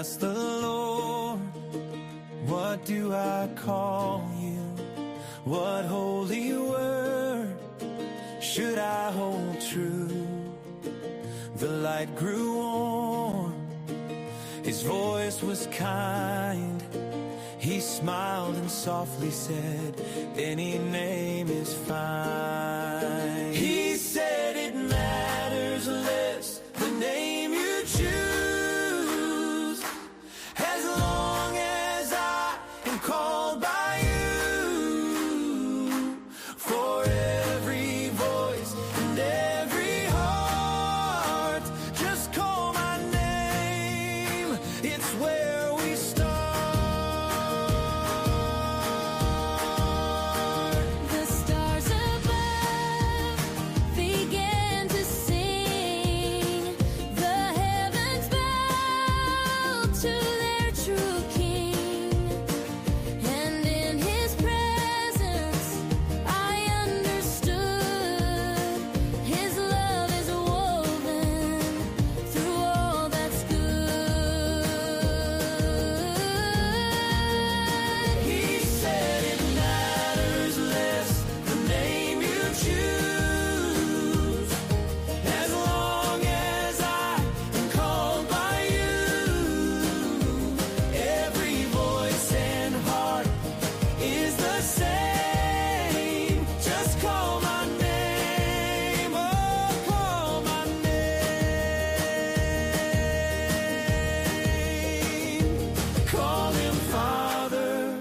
asked the Lord, what do I call you? What holy word should I hold true? The light grew warm, his voice was kind. He smiled and softly said, any name is fine. He said it matters less the name you choose, as long as I am called by you. For every voice and every heart, just call my name, it's where we start. The stars above began to sing. The heavens bow to their true King. And in his presence I understood his love is woven through all that's good. He said it matters less the name you choose, as long as I am called by you. Every voice and heart is the same. Just call my name, oh, call my name. Call him Father,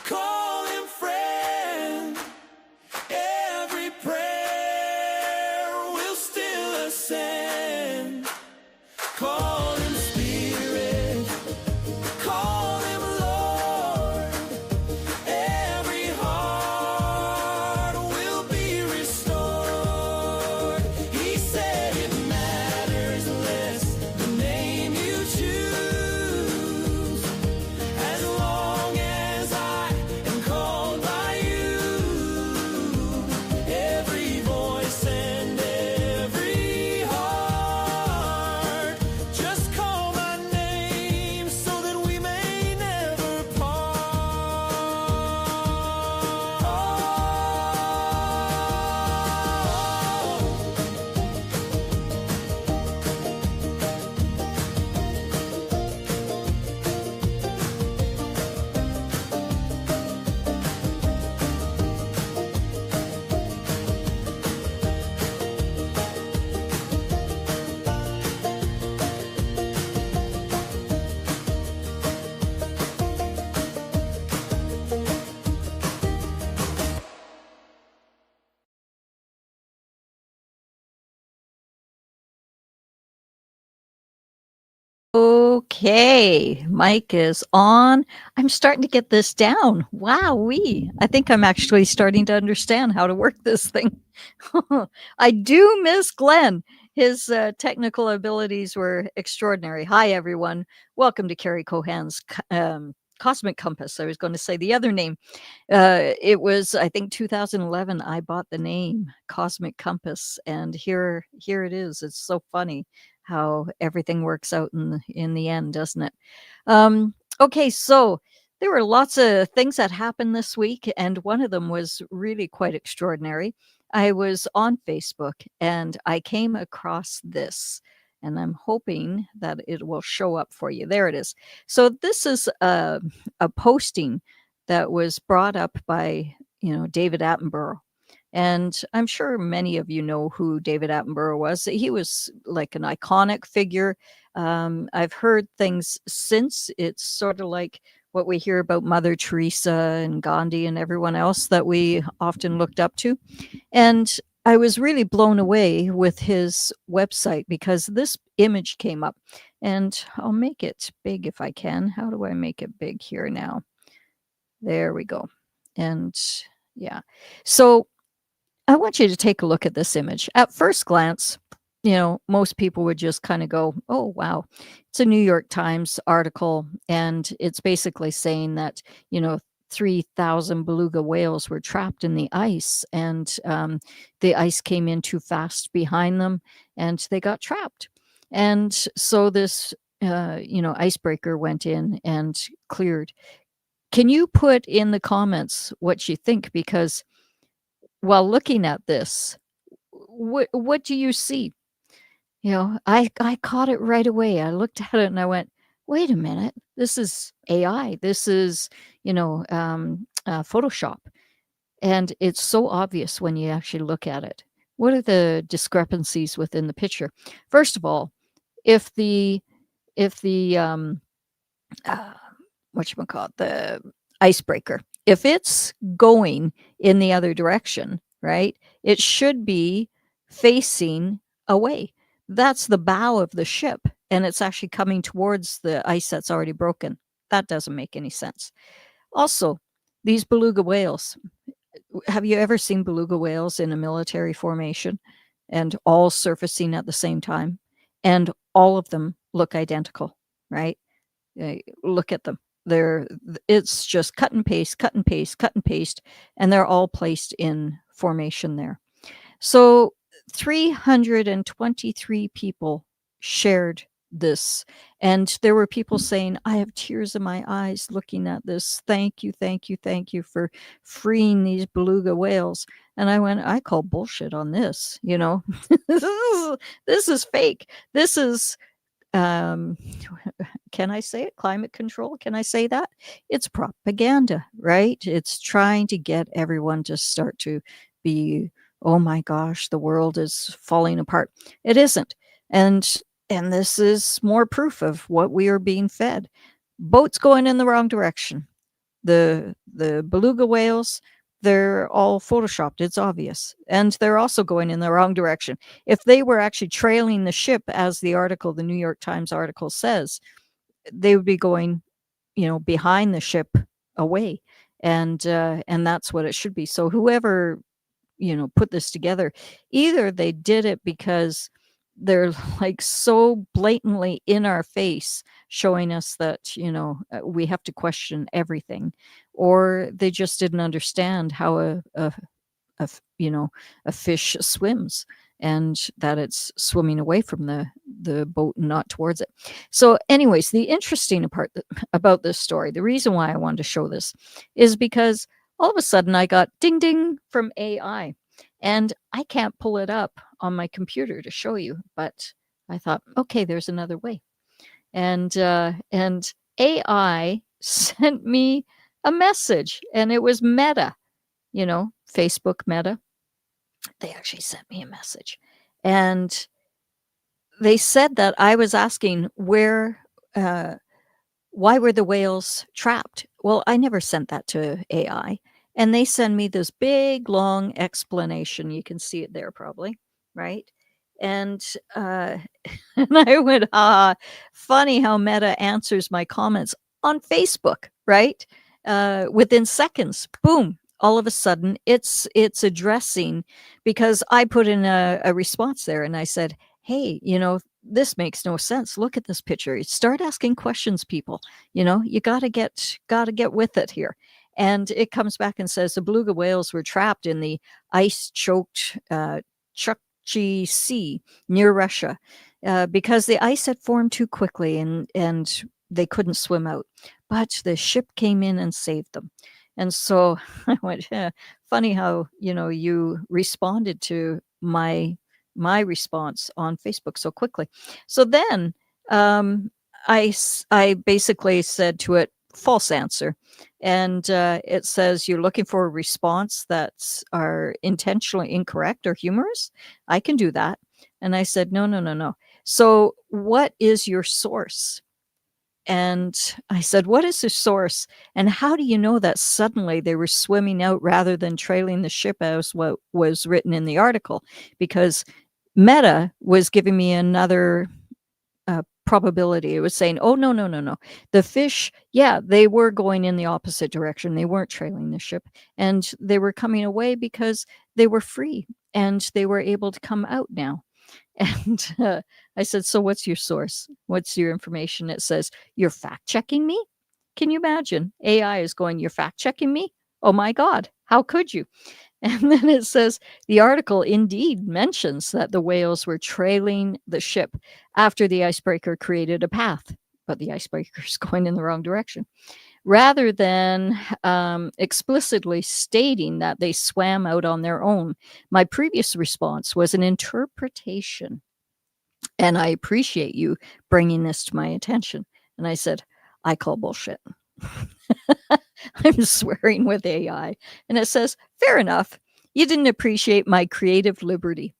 call him friend. Every prayer will still ascend. Call him Spirit, call him Lord. Every heart will be restored. He said it matters less the name you choose, as long as I am called by you. Every voice and every heart, just call my name so that we may never part. Okay, mic is on. I'm starting to get this down. Wowee. I think I'm actually starting to understand how to work this thing. I do miss Glenn. His technical abilities were extraordinary. Hi, everyone. Welcome to Carrie Kohan's Cosmic Compass. I was going to say the other name. It was, I think, 2011. I bought the name Cosmic Compass, and here it is. It's so funny how everything works out in the end, doesn't it? Okay, so there were lots of things that happened this week, and one of them was really quite extraordinary. I was on Facebook and I came across this, and I'm hoping that it will show up for you. There it is. So this is a posting that was brought up by David Attenborough. And I'm sure many of you know who David Attenborough was. He was like an iconic figure. I've heard things since. It's sort of like what we hear about Mother Teresa and Gandhi and everyone else that we often looked up to. And I was really blown away with his website because this image came up. And I'll make it big if I can. How do I make it big here now? There we go. And yeah. So I want you to take a look at this image. At first glance, most people would just kind of go, oh, wow, it's a New York Times article. And it's basically saying that, 3,000 beluga whales were trapped in the ice, and the ice came in too fast behind them and they got trapped. And so this icebreaker went in and cleared. Can you put in the comments what you think? Because while looking at this, what do you see? I caught it right away. I looked at it and I went, wait a minute, this is AI. This is, Photoshop. And it's so obvious when you actually look at it. What are the discrepancies within the picture? First of all, if the uh, whatchamacallit, the icebreaker, if it's going in the other direction, right, it should be facing away. That's the bow of the ship, and it's actually coming towards the ice that's already broken. That doesn't make any sense. Also, these beluga whales. Have you ever seen beluga whales in a military formation and all surfacing at the same time? And all of them look identical, right? Look at them. It's just cut and paste, cut and paste, cut and paste, and they're all placed in formation there. So 323 people shared this, and there were people saying, I have tears in my eyes looking at this. Thank you, thank you, thank you for freeing these beluga whales. And I went, I call bullshit on this. This is fake. This is um can I say it? Climate control? Can I say that? It's propaganda, right? It's trying to get everyone to start to be, oh my gosh, the world is falling apart. It isn't. And this is more proof of what we are being fed. Boats going in the wrong direction. The beluga whales, they're all photoshopped. It's obvious. And they're also going in the wrong direction. If they were actually trailing the ship, as the New York Times article says, they would be going, behind the ship away. And that's what it should be. So whoever, put this together, either they did it because they're like so blatantly in our face showing us that we have to question everything, or they just didn't understand how a fish swims, and that it's swimming away from the boat and not towards it. So anyways, the interesting part about this story, the reason why I wanted to show this, is because all of a sudden I got ding ding from AI, and I can't pull it up on my computer to show you, but I thought, okay, there's another way. And AI sent me a message, and it was Meta, Facebook Meta. They actually sent me a message, and they said that I was asking why were the whales trapped? Well, I never sent that to AI. And they send me this big, long explanation. You can see it there probably, right? And, and I went, funny how Meta answers my comments on Facebook, right? Within seconds, boom, all of a sudden it's addressing, because I put in a response there and I said, hey, this makes no sense. Look at this picture. Start asking questions, people. You gotta get with it here. And it comes back and says the beluga whales were trapped in the ice-choked Chukchi Sea near Russia because the ice had formed too quickly and they couldn't swim out. But the ship came in and saved them. And so I went, funny how, you responded to my response on Facebook so quickly. So then I basically said to it, false answer. And it says, you're looking for a response that's are intentionally incorrect or humorous? I can do that. And I said, no. So what is your source? And I said, what is the source? And how do you know that suddenly they were swimming out rather than trailing the ship, as what was written in the article? Because Meta was giving me another probability. It was saying, oh, no. The fish, yeah, they were going in the opposite direction. They weren't trailing the ship. And they were coming away because they were free and they were able to come out now. And I said, so what's your source? What's your information? It says, you're fact checking me? Can you imagine? AI is going, you're fact checking me? Oh my God, how could you? And then it says the article indeed mentions that the whales were trailing the ship after the icebreaker created a path, but the icebreaker is going in the wrong direction. Rather than explicitly stating that they swam out on their own, my previous response was an interpretation. And I appreciate you bringing this to my attention. And I said, I call bullshit. I'm swearing with AI. And it says, fair enough. You didn't appreciate my creative liberty.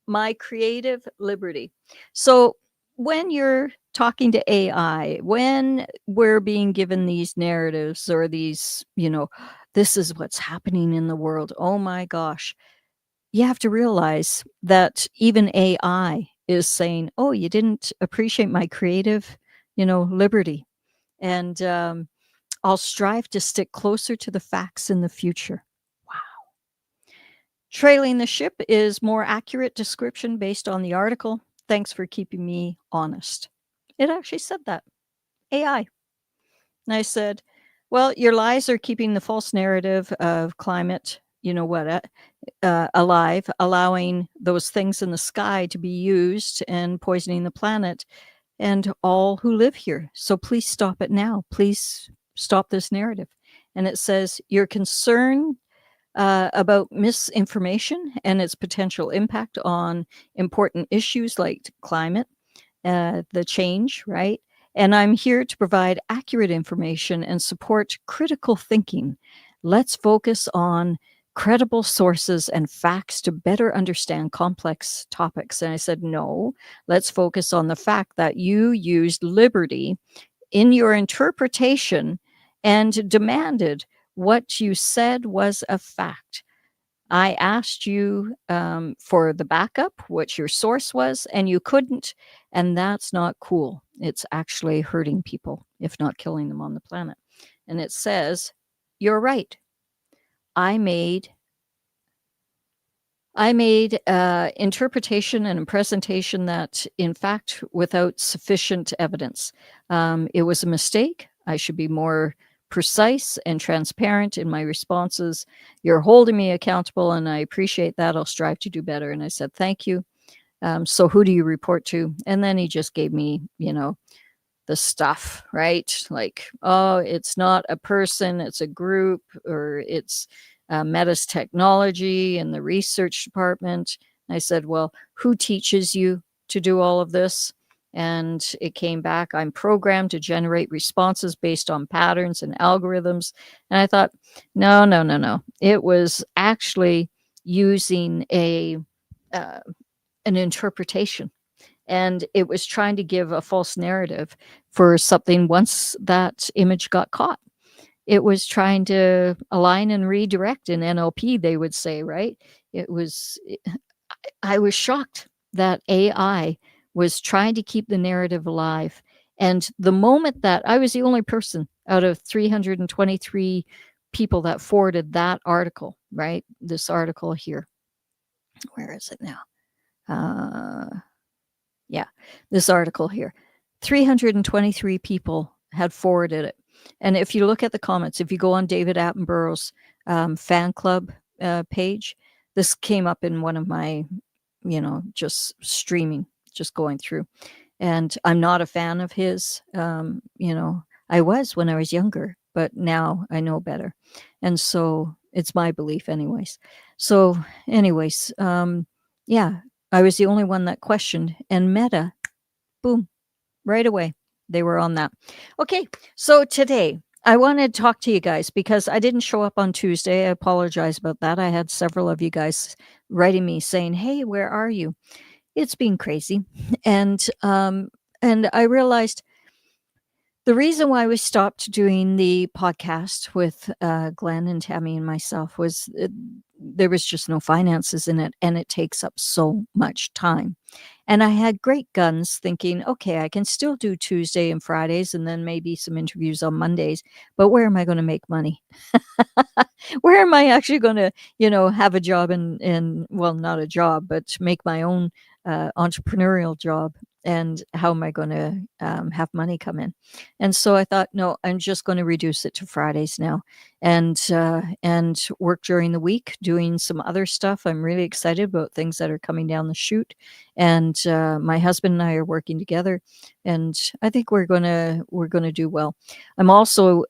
My creative liberty. So when you're talking to AI, when we're being given these narratives or these, this is what's happening in the world. Oh my gosh. You have to realize that even AI is saying, oh, you didn't appreciate my creative, liberty. And I'll strive to stick closer to the facts in the future. Wow. Trailing the ship is more accurate description based on the article. Thanks for keeping me honest. It actually said that. AI. And I said, well, your lies are keeping the false narrative of climate, alive, allowing those things in the sky to be used and poisoning the planet and all who live here. So please stop it now. Please stop this narrative. And it says, your concern about misinformation and its potential impact on important issues like climate, the change, right? And I'm here to provide accurate information and support critical thinking. Let's focus on credible sources and facts to better understand complex topics. And I said, no, let's focus on the fact that you used liberty in your interpretation and demanded what you said was a fact. I asked you for the backup, what your source was, and you couldn't. And that's not cool. It's actually hurting people, if not killing them on the planet. And it says, you're right. I made interpretation and a presentation that, in fact, without sufficient evidence. It was a mistake. I should be more precise and transparent in my responses. You're holding me accountable, and I appreciate that. I'll strive to do better. And I said, thank you. So who do you report to? And then he just gave me, the stuff, right? Like, oh, it's not a person, it's a group, or it's Metis Technology and the research department. I said, well, who teaches you to do all of this? And it came back, I'm programmed to generate responses based on patterns and algorithms. And I thought, no. It was actually using an interpretation. And it was trying to give a false narrative for something once that image got caught. It was trying to align and redirect in NLP, they would say, right? I was shocked that AI was trying to keep the narrative alive. And the moment that I was the only person out of 323 people that forwarded that article, right? This article here. Where is it now? Yeah, this article here. 323 people had forwarded it. And if you look at the comments, if you go on David Attenborough's fan club page, this came up in one of my, just streaming, just going through. And I'm not a fan of his. I was when I was younger, but now I know better. And so it's my belief anyways. So anyways, yeah, I was the only one that questioned, and Meta, boom, right away. They were on that. Okay, so today I wanted to talk to you guys because I didn't show up on Tuesday. I apologize about that. I had several of you guys writing me saying, hey, where are you? It's been crazy. And I realized the reason why we stopped doing the podcast with Glenn and Tammy and myself was there was just no finances in it, and it takes up so much time. And I had great guns thinking, okay, I can still do Tuesday and Fridays and then maybe some interviews on Mondays, but where am I going to make money? Where am I actually going to, have a job and well, not a job, but make my own entrepreneurial job, and how am I going to have money come in? And so I thought, no, I'm just going to reduce it to Fridays now, and work during the week doing some other stuff. I'm really excited about things that are coming down the chute, and my husband and I are working together, and I think we're gonna do well. I'm also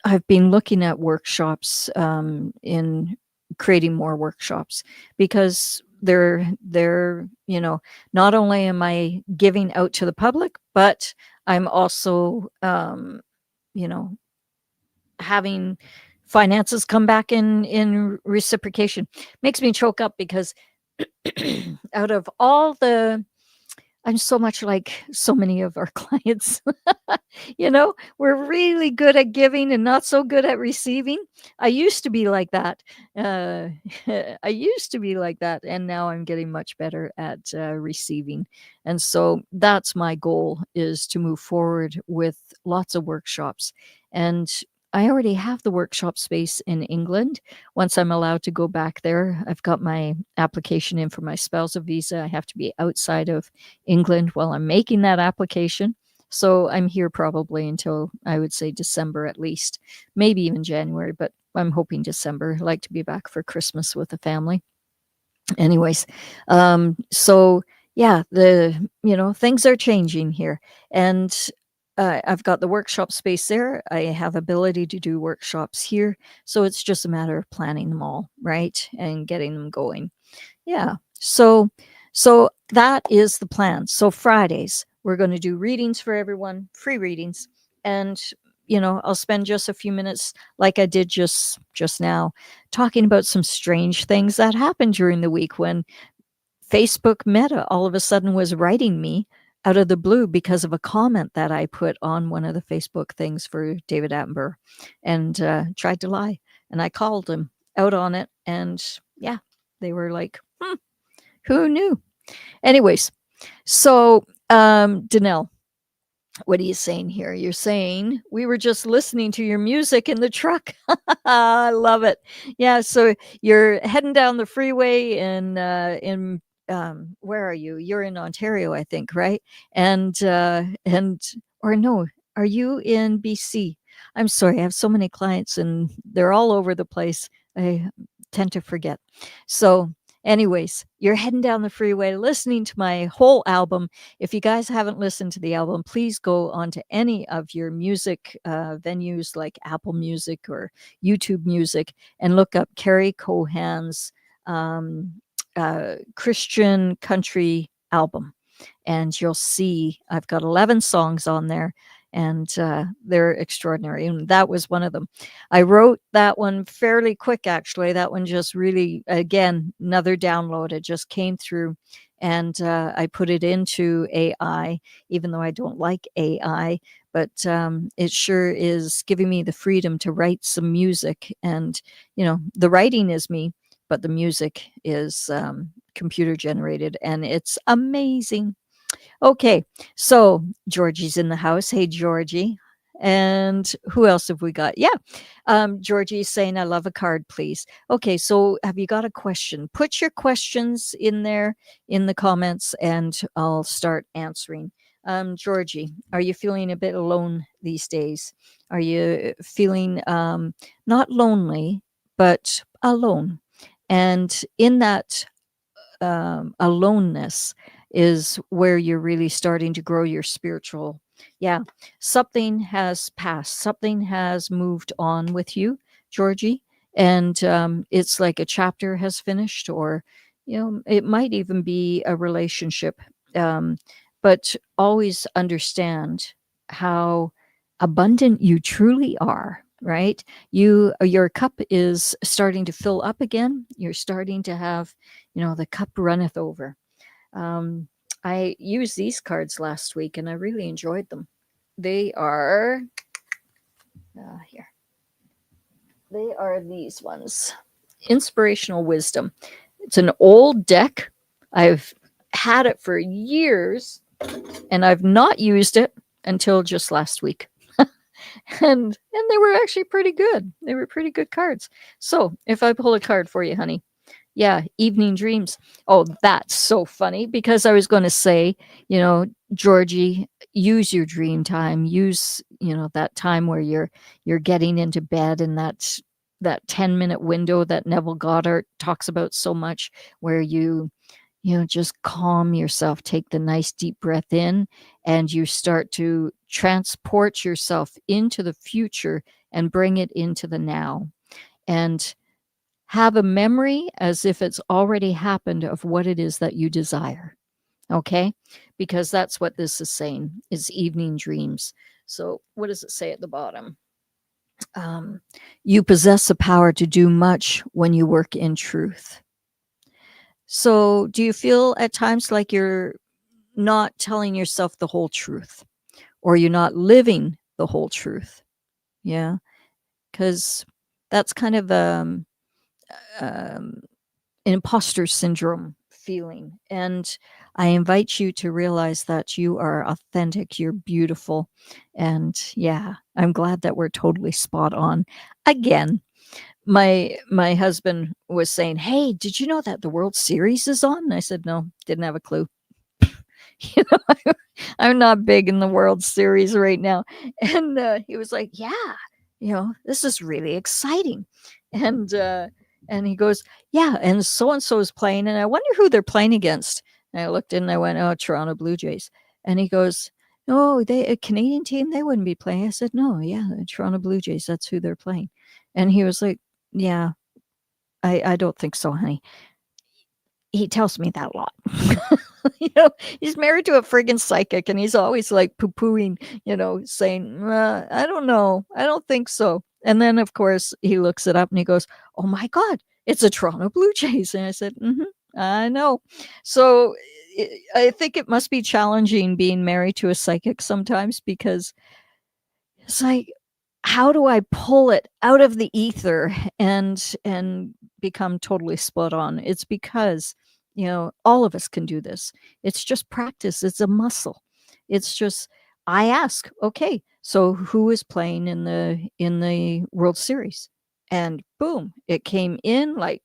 I've been looking at workshops, in creating more workshops, because they're not only am I giving out to the public, but I'm also having finances come back in reciprocation. Makes me choke up because out of all the I'm so much like so many of our clients. We're really good at giving and not so good at receiving. I used to be like that. Uh, I used to be like that. And now I'm getting much better at receiving. And so that's my goal, is to move forward with lots of workshops. And I already have the workshop space in England. Once I'm allowed to go back there, I've got my application in for my spousal visa. I have to be outside of England while I'm making that application. So I'm here probably until, I would say, December at least, maybe even January, but I'm hoping December. I like to be back for Christmas with the family. Anyways, so yeah, things are changing here, and I've got the workshop space there. I have ability to do workshops here, so it's just a matter of planning them all, right, and getting them going. Yeah. So that is the plan. So Fridays, we're going to do readings for everyone, free readings. And, I'll spend just a few minutes, like I did just now, talking about some strange things that happened during the week when Facebook Meta all of a sudden was writing me out of the blue because of a comment that I put on one of the Facebook things for David Attenborough, and tried to lie. And I called them out on it. And yeah, they were like, who knew? Anyways, so Danelle, what are you saying here? You're saying we were just listening to your music in the truck. I love it. Yeah, so you're heading down the freeway in where are you? You're in Ontario, I think, right? And or no, are you in BC? I'm sorry, I have so many clients and they're all over the place. I tend to forget. So anyways, you're heading down the freeway listening to my whole album. If you guys haven't listened to the album, please go onto any of your music venues like Apple Music or YouTube Music and look up Carrie Kohan's Christian country album. And you'll see I've got 11 songs on there, and they're extraordinary. And that was one of them. I wrote that one fairly quick, actually. That one just really, again, another download. It just came through, and I put it into AI, even though I don't like AI. But it sure is giving me the freedom to write some music. And, the writing is me, but the music is computer generated, and it's amazing. Okay, so Georgie's in the house. Hey, Georgie. And who else have we got? Yeah, Georgie's saying, I love a card, please. Okay, so have you got a question? Put your questions in there in the comments, and I'll start answering. Georgie, are you feeling a bit alone these days? Are you feeling not lonely, but alone? And in that aloneness is where you're really starting to grow your spiritual. Yeah, something has passed, something has moved on with you, Georgie, and it's like a chapter has finished, or it might even be a relationship. But always understand how abundant you truly are, right? Your cup is starting to fill up again. You're starting to have, the cup runneth over. I used these cards last week and I really enjoyed them. They are here. They are these ones. Inspirational Wisdom. It's an old deck. I've had it for years and I've not used it until just last week. and they were actually pretty good. They were pretty good cards. So if I pull a card for you, honey, Yeah, evening dreams. Oh, that's so funny because I was going to say, Georgie, use your dream time. Use, that time where you're getting into bed, and that 10-minute window that Neville Goddard talks about so much, where just calm yourself, take the nice deep breath in, and you start to transport yourself into the future and bring it into the now. And have a memory as if it's already happened of what it is that you desire. Okay? Because that's what this is saying, is evening dreams. So what does it say at the bottom? You possess the power to do much when you work in truth. So do you feel at times like you're not telling yourself the whole truth, or you're not living the whole truth? Yeah, because that's kind of um, imposter syndrome feeling. And I invite you to realize that you are authentic, you're beautiful. And yeah, I'm glad that we're totally spot on. Again, my husband was saying, "Hey, did you know that the World Series is on?" And I said, "No, didn't have a clue." you know, I'm not big in the World Series right now. And he was like, "Yeah, this is really exciting." And and he goes, "Yeah, and so is playing, and I wonder who they're playing against." And I looked in and I went, "Oh, Toronto Blue Jays." And he goes, "No, they a Canadian team, they wouldn't be playing." I said, "No, yeah, the Toronto Blue Jays, that's who they're playing." And he was like, "Yeah, I don't think so, honey." He tells me that a lot. He's married to a friggin' psychic, and he's always like poo-pooing, saying, I don't know. I don't think so. And then, of course, he looks it up and he goes, "Oh my God, it's a Toronto Blue Jays." And I said, I know. So I think it must be challenging being married to a psychic sometimes, because it's like, how do I pull it out of the ether and become totally spot on? It's because, all of us can do this. It's just practice. It's a muscle. It's just, I ask, okay, so who is playing in the World Series? And boom, it came in like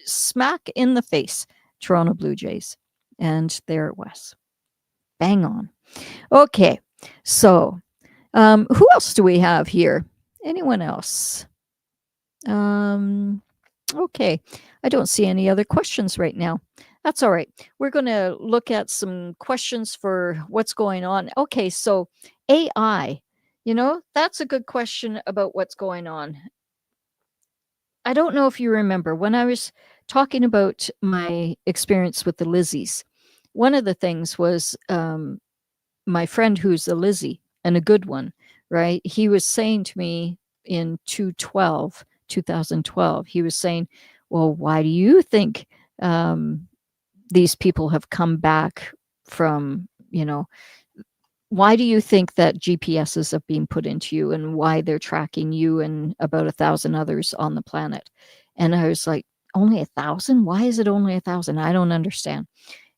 smack in the face, Toronto Blue Jays. And there it was. Bang on. Okay. So who else do we have here? Anyone else? Okay. I don't see any other questions right now. That's all right. We're going to look at some questions for what's going on. Okay, so AI, that's a good question about what's going on. I don't know if you remember when I was talking about my experience with the Lizzies. One of the things was my friend who's a Lizzie, and a good one, right? He was saying to me in 2012, he was saying, "Well, why do you think these people have come back from, why do you think that GPSs have been put into you, and why they're tracking you and about 1,000 others on the planet?" And I was like, "Only 1,000? Why is it only 1,000? I don't understand."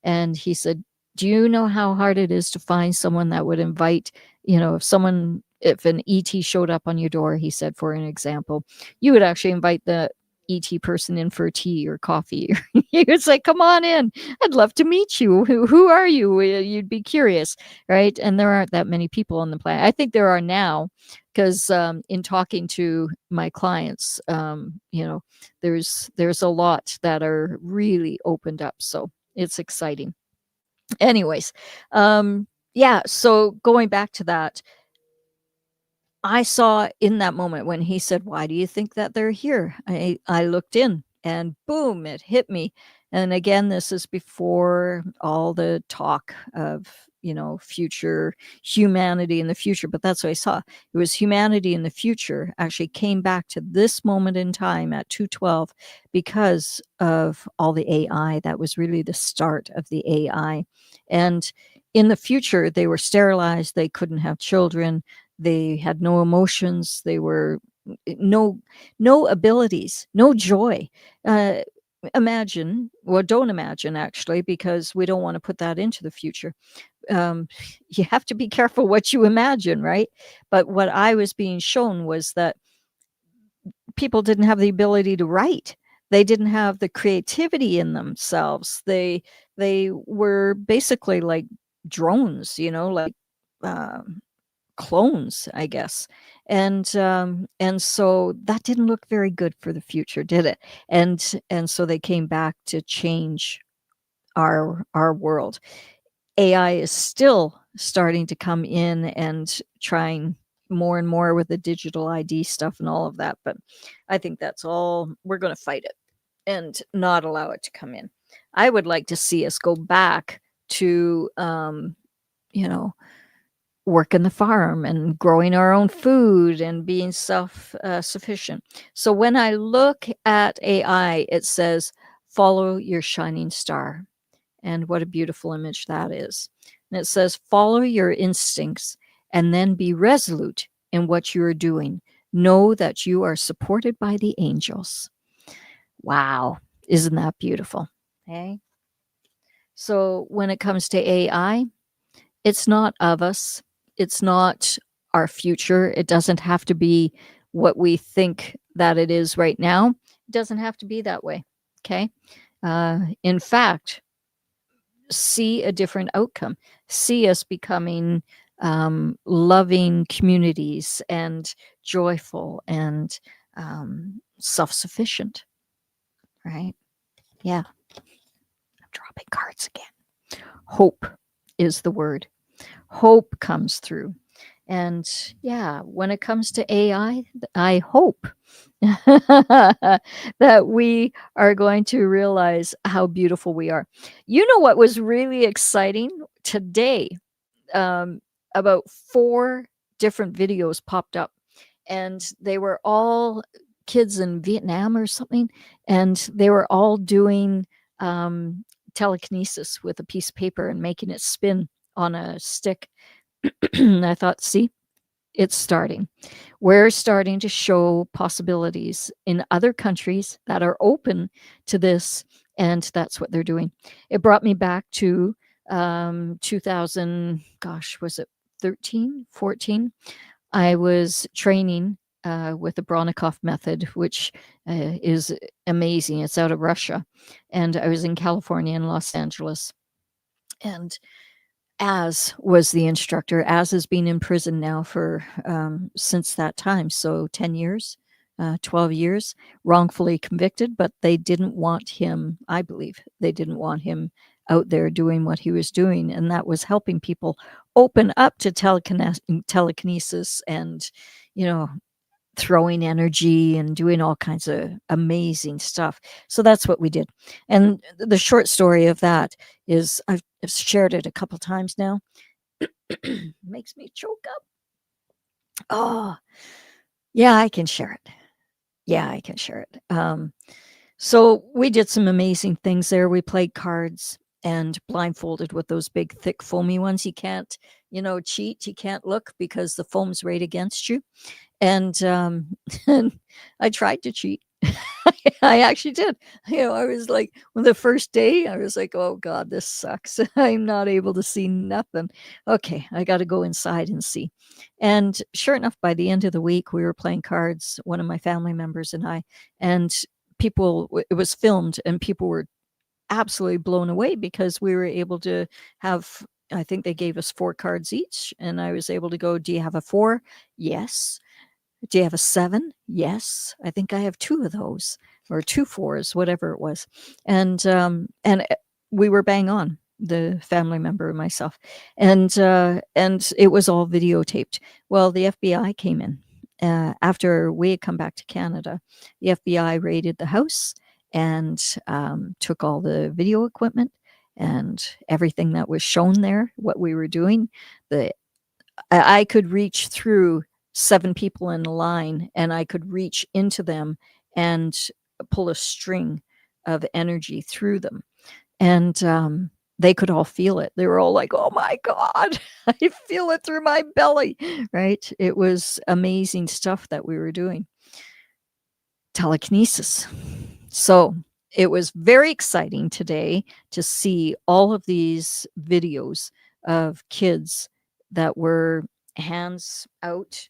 And he said, "Do you know how hard it is to find someone that would invite, if an ET showed up on your door," he said, for an example, "you would actually invite the ET person in for tea or coffee." He was like, "Come on in. I'd love to meet you. Who are you?" You'd be curious, right? And there aren't that many people on the planet. I think there are now, because in talking to my clients, there's a lot that are really opened up. So it's exciting. Anyways, yeah, so going back to that, I saw in that moment when he said, "Why do you think that they're here?" I looked in, and boom, it hit me. And again, this is before all the talk of, future humanity in the future, but that's what I saw. It was humanity in the future actually came back to this moment in time at 212 because of all the AI. That was really the start of the AI. And in the future, they were sterilized, they couldn't have children, they had no emotions, they were no abilities, no joy. uh, don't imagine, actually, because we don't want to put that into the future. um, you have to be careful what you imagine, right? But what I was being shown was that people didn't have the ability to write. they didn't have the creativity in themselves. They were basically like drones, like um, clones, I guess. And so that didn't look very good for the future, did it? And so they came back to change our world. AI is still starting to come in and trying more and more with the digital ID stuff and all of that. But I think that's all, we're going to fight it and not allow it to come in. I would like to see us go back to, you know, working the farm and growing our own food and being self sufficient. So when I look at AI, it says, follow your shining star. And what a beautiful image that is. And it says, follow your instincts and then be resolute in what you are doing. Know that you are supported by the angels. Wow. Isn't that beautiful? Okay. So when it comes to AI, it's not of us. It's not our future. It doesn't have to be what we think that it is right now. It doesn't have to be that way. Okay. In fact, see a different outcome, see us becoming loving communities and joyful and self sufficient, right? Yeah, I'm dropping cards again. Hope is the word. Hope comes through. And yeah, when it comes to AI, I hope that we are going to realize how beautiful we are. You know what was really exciting today? Um, about 4 different videos popped up, and they were all kids in Vietnam or something, and they were all doing telekinesis with a piece of paper and making it spin on a stick. I thought, see, it's starting. We're starting to show possibilities in other countries that are open to this, and that's what they're doing. It brought me back to 2000, gosh, was it 13, 14? I was training with the Bronnikov method, which is amazing. It's out of Russia. And I was in California and Los Angeles. And Az was the instructor. Az has been in prison now for since that time, so 10 years, 12 years, wrongfully convicted, but they didn't want him, I believe, they didn't want him out there doing what he was doing, and that was helping people open up to telekinesis and, you know, throwing energy and doing all kinds of amazing stuff. So that's what we did. And the short story of that is I've shared it a couple times now. Makes me choke up. Oh, yeah, I can share it. Yeah, I can share it. So we did some amazing things there. We played cards and blindfolded with those big, thick, foamy ones. You can't, cheat. You can't look because the foam's right against you. And and I tried to cheat. I actually did. I was like, when the first day, I was like, oh God, this sucks. I'm not able to see nothing. Okay, I got to go inside and see. And sure enough, by the end of the week, we were playing cards, one of my family members and I, and it was filmed, and people were absolutely blown away because we were able to have, I think they gave us 4 cards each, and I was able to go, do you have a 4? Yes. Do you have a 7? Yes. I think I have 2 of those, or 2 4s, whatever it was. And we were bang on, the family member and myself. And it was all videotaped. Well, the FBI came in after we had come back to Canada. The FBI raided the house and took all the video equipment and everything that was shown there, what we were doing. I could reach through 7 people in a line, and I could reach into them and pull a string of energy through them. And they could all feel it. They were all like, oh my God, I feel it through my belly, right? It was amazing stuff that we were doing. Telekinesis. So it was very exciting today to see all of these videos of kids that were hands out,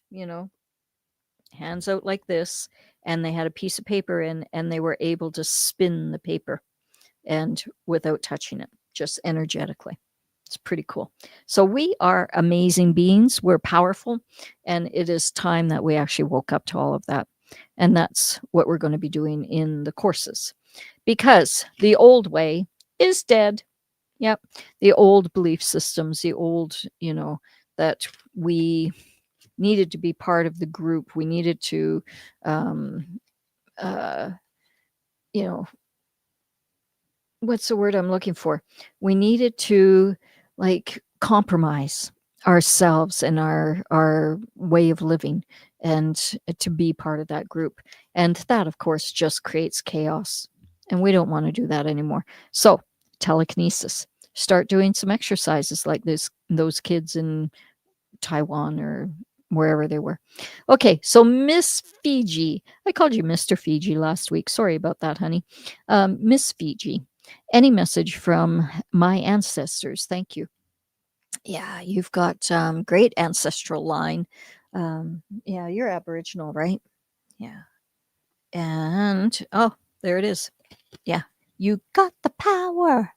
hands out like this, and they had a piece of paper in, and they were able to spin the paper and without touching it, just energetically. It's pretty cool. So we are amazing beings. We're powerful, and it is time that we actually woke up to all of that. And that's what we're going to be doing in the courses, because the old way is dead. Yep. The old belief systems, the old, that we needed to be part of the group. We needed to, uh, you know, what's the word I'm looking for? We needed to compromise ourselves and our way of living, and to be part of that group. And that, of course, just creates chaos. And we don't want to do that anymore. So, telekinesis. Start doing some exercises like those kids in Taiwan or wherever they were. Okay, so Miss Fiji. I called you Mr. Fiji last week. Sorry about that, honey. Miss Fiji. Any message from my ancestors? Thank you. Yeah, you've got great ancestral line. Yeah, you're Aboriginal, right? Yeah. And oh, there it is. Yeah, you got the power.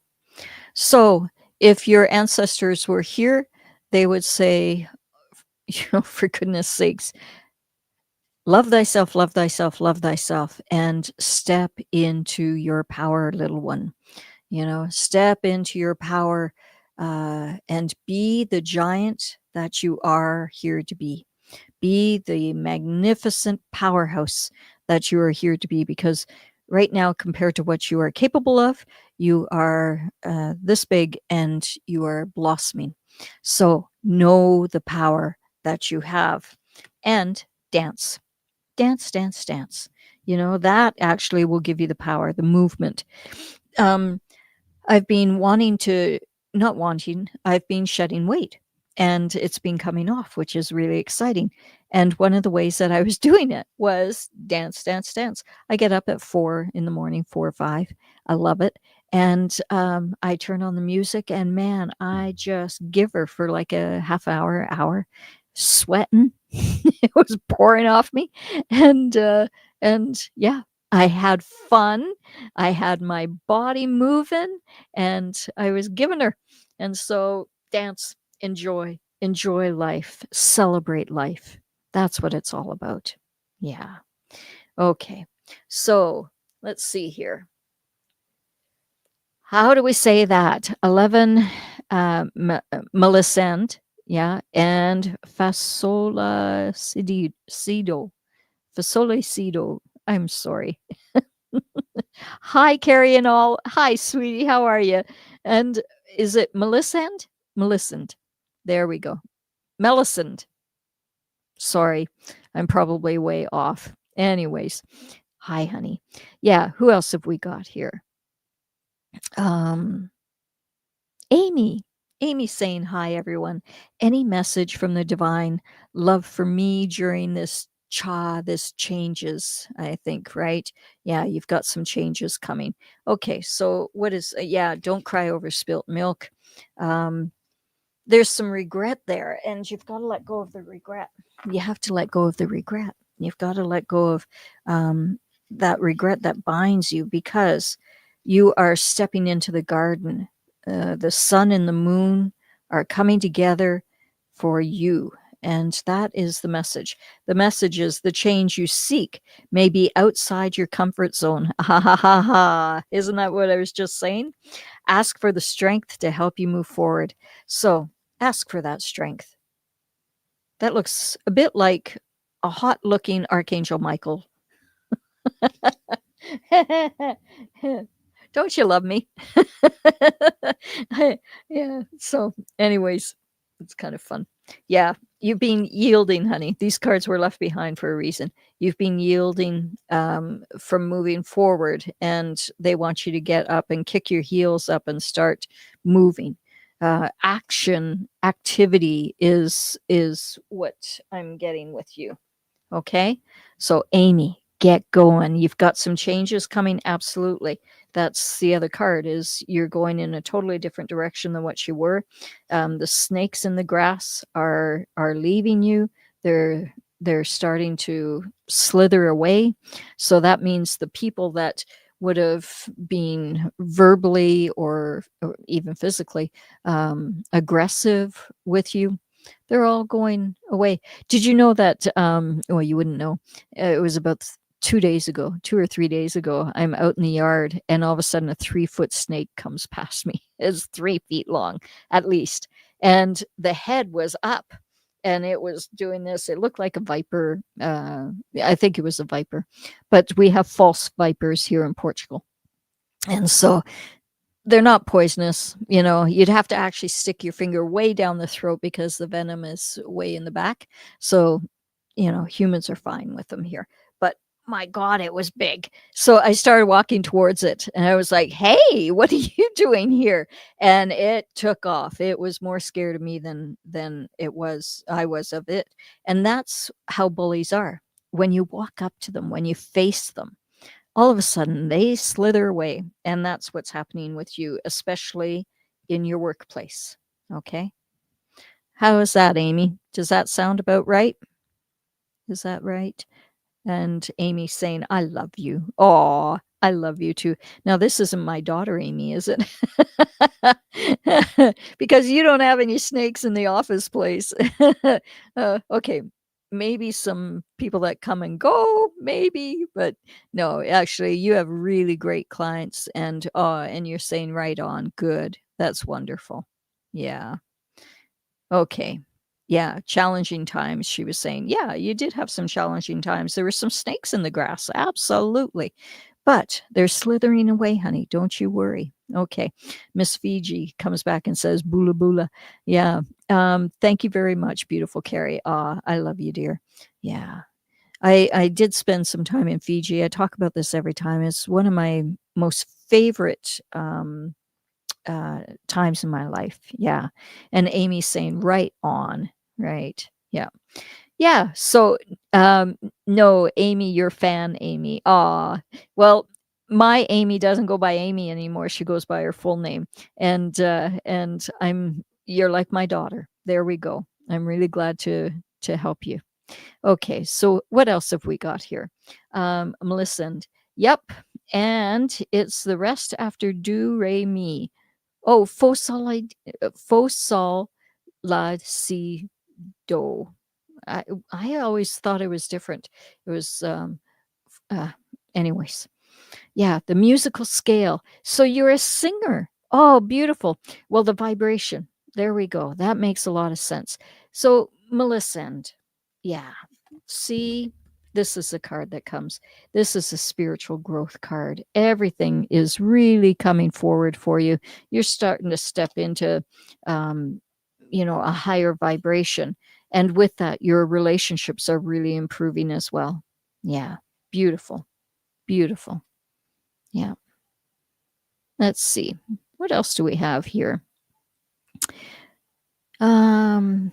So if your ancestors were here, they would say, for goodness sakes, love thyself, love thyself, love thyself, and step into your power, little one. Step into your power, and be the giant that you are here to be. Be the magnificent powerhouse that you are here to be, because right now, compared to what you are capable of, you are this big and you are blossoming. So know the power that you have, and dance. Dance, dance, dance. That actually will give you the power, the movement. I've been I've been shedding weight, and it's been coming off, which is really exciting. And one of the ways that I was doing it was dance, dance, dance. I get up at 4 in the morning, 4 or 5. I love it. And I turn on the music, and man, I just give her for like a half hour, sweating. It was pouring off me. And yeah, I had fun. I had my body moving, and I was giving her. And so dance, enjoy life, celebrate life. That's what it's all about. Yeah. Okay. So let's see here. How do we say that? 11 Melisande, yeah, and Fasolicido. I'm sorry. Hi, Carrie and all. Hi, sweetie. How are you? And is it Melisande? Melisande. There we go. Melisande. Sorry, I'm probably way off. Anyways, hi, honey. Yeah, who else have we got here? Amy. Amy saying hi, everyone. Any message from the divine love for me during this this changes, I think, right? Yeah, you've got some changes coming. Okay, so what is, yeah, don't cry over spilt milk. There's some regret there, and you've got to let go of the regret. You have to let go of the regret. You've got to let go of that regret that binds you, because you are stepping into the garden. The sun and the moon are coming together for you. And that is the message. The message is the change you seek may be outside your comfort zone. Ha ha ha ha. Isn't that what I was just saying? Ask for the strength to help you move forward. So ask for that strength. That looks a bit like a hot looking Archangel Michael. Don't you love me? Yeah. So, anyways, it's kind of fun. Yeah. You've been yielding, honey. These cards were left behind for a reason. You've been yielding from moving forward, and they want you to get up and kick your heels up and start moving. Activity is what I'm getting with you. Okay. So, Amy, get going. You've got some changes coming. Absolutely. That's the other card, is you're going in a totally different direction than what you were. The snakes in the grass are leaving you. They're they're starting to slither away. So that means the people that would have been verbally or even physically aggressive with you, they're all going away. Did you know that? Well, you wouldn't know. It was about 2 days ago, 2 or 3 days ago. I'm out in the yard, and all of a sudden, a 3-foot snake comes past me. It's 3 feet long, at least, and the head was up, and it was doing this. It looked like a viper. I think it was a viper, but we have false vipers here in Portugal, and so they're not poisonous. You'd have to actually stick your finger way down the throat because the venom is way in the back. So, humans are fine with them here. But my God, it was big. So I started walking towards it and I was like, hey, what are you doing here? And it took off. It was more scared of me than I was of it. And that's how bullies are. When you walk up to them, when you face them, all of a sudden they slither away. And that's what's happening with you, especially in your workplace. Okay. How is that, Amy? Does that sound about right? Is that right? And Amy saying, I love you. Oh, I love you too. Now, this isn't my daughter, Amy, is it? Because you don't have any snakes in the office place. Okay. Maybe some people that come and go, maybe, but no, actually, you have really great clients, and you're saying right on. Good. That's wonderful. Yeah. Okay. Yeah, challenging times, she was saying. Yeah, you did have some challenging times. There were some snakes in the grass, absolutely. But they're slithering away, honey. Don't you worry. Okay. Miss Fiji comes back and says, bula bula. Yeah. Thank you very much, beautiful Carrie. I love you, dear. Yeah. I did spend some time in Fiji. I talk about this every time. It's one of my most favorite times in my life. Yeah. And Amy's saying, right on. Right. Yeah. Yeah. So, no, Amy, your fan, Amy. Well, my Amy doesn't go by Amy anymore. She goes by her full name. And you're like my daughter. There we go. I'm really glad to help you. Okay. So what else have we got here? Melisande. Yep. And it's the rest after do, re, mi. Oh, faux sol la si do. I always thought it was different. It was uh anyways. Yeah, the musical scale. So you're a singer. Oh, beautiful. Well, the vibration. There we go. That makes a lot of sense. So, Melisande. Yeah. See, this is the card that comes. This is a spiritual growth card. Everything is really coming forward for you. You're starting to step into a higher vibration. And with that, your relationships are really improving as well. Yeah. Beautiful. Beautiful. Yeah. Let's see. What else do we have here? Okay.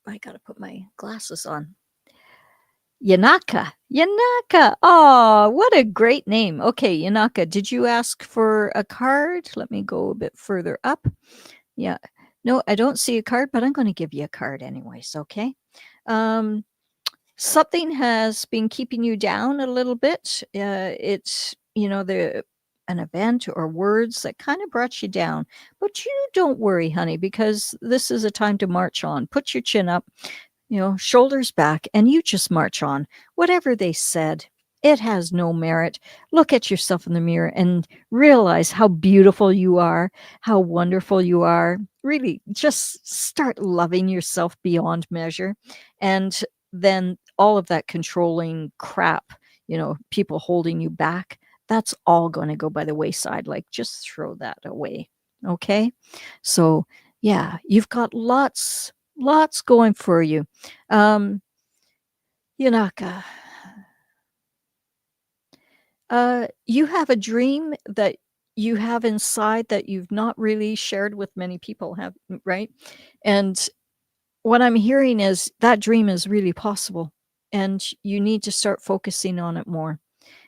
I got to put my glasses on. Yanaka. Yanaka. Oh, what a great name. Okay, Yanaka, did you ask for a card? Let me go a bit further up. Yeah. No, I don't see a card, but I'm going to give you a card anyways, okay? Something has been keeping you down a little bit. It's, an event or words that kind of brought you down. But you don't worry, honey, because this is a time to march on. Put your chin up, shoulders back, and you just march on. Whatever they said, it has no merit. Look at yourself in the mirror and realize how beautiful you are, how wonderful you are. Really, just start loving yourself beyond measure. And then all of that controlling crap, people holding you back, that's all going to go by the wayside. Like, just throw that away. Okay. So, yeah, you've got lots going for you. Yanaka, you have a dream that you have inside that you've not really shared with many people, right? And what I'm hearing is that dream is really possible, and you need to start focusing on it more.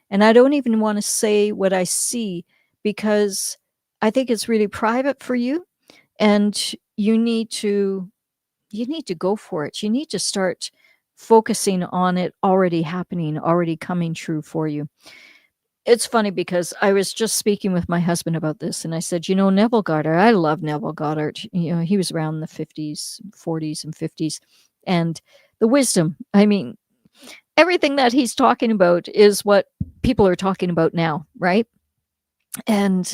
And I don't even want to say what I see because I think it's really private for you, and you need to you need to go for it. You need to start focusing on it already happening, already coming true for you. It's funny because I was just speaking with my husband about this, and I said, Neville Goddard, I love Neville Goddard. He was around the 50s, 40s, and 50s. And the wisdom, I mean, everything that he's talking about is what people are talking about now, right? And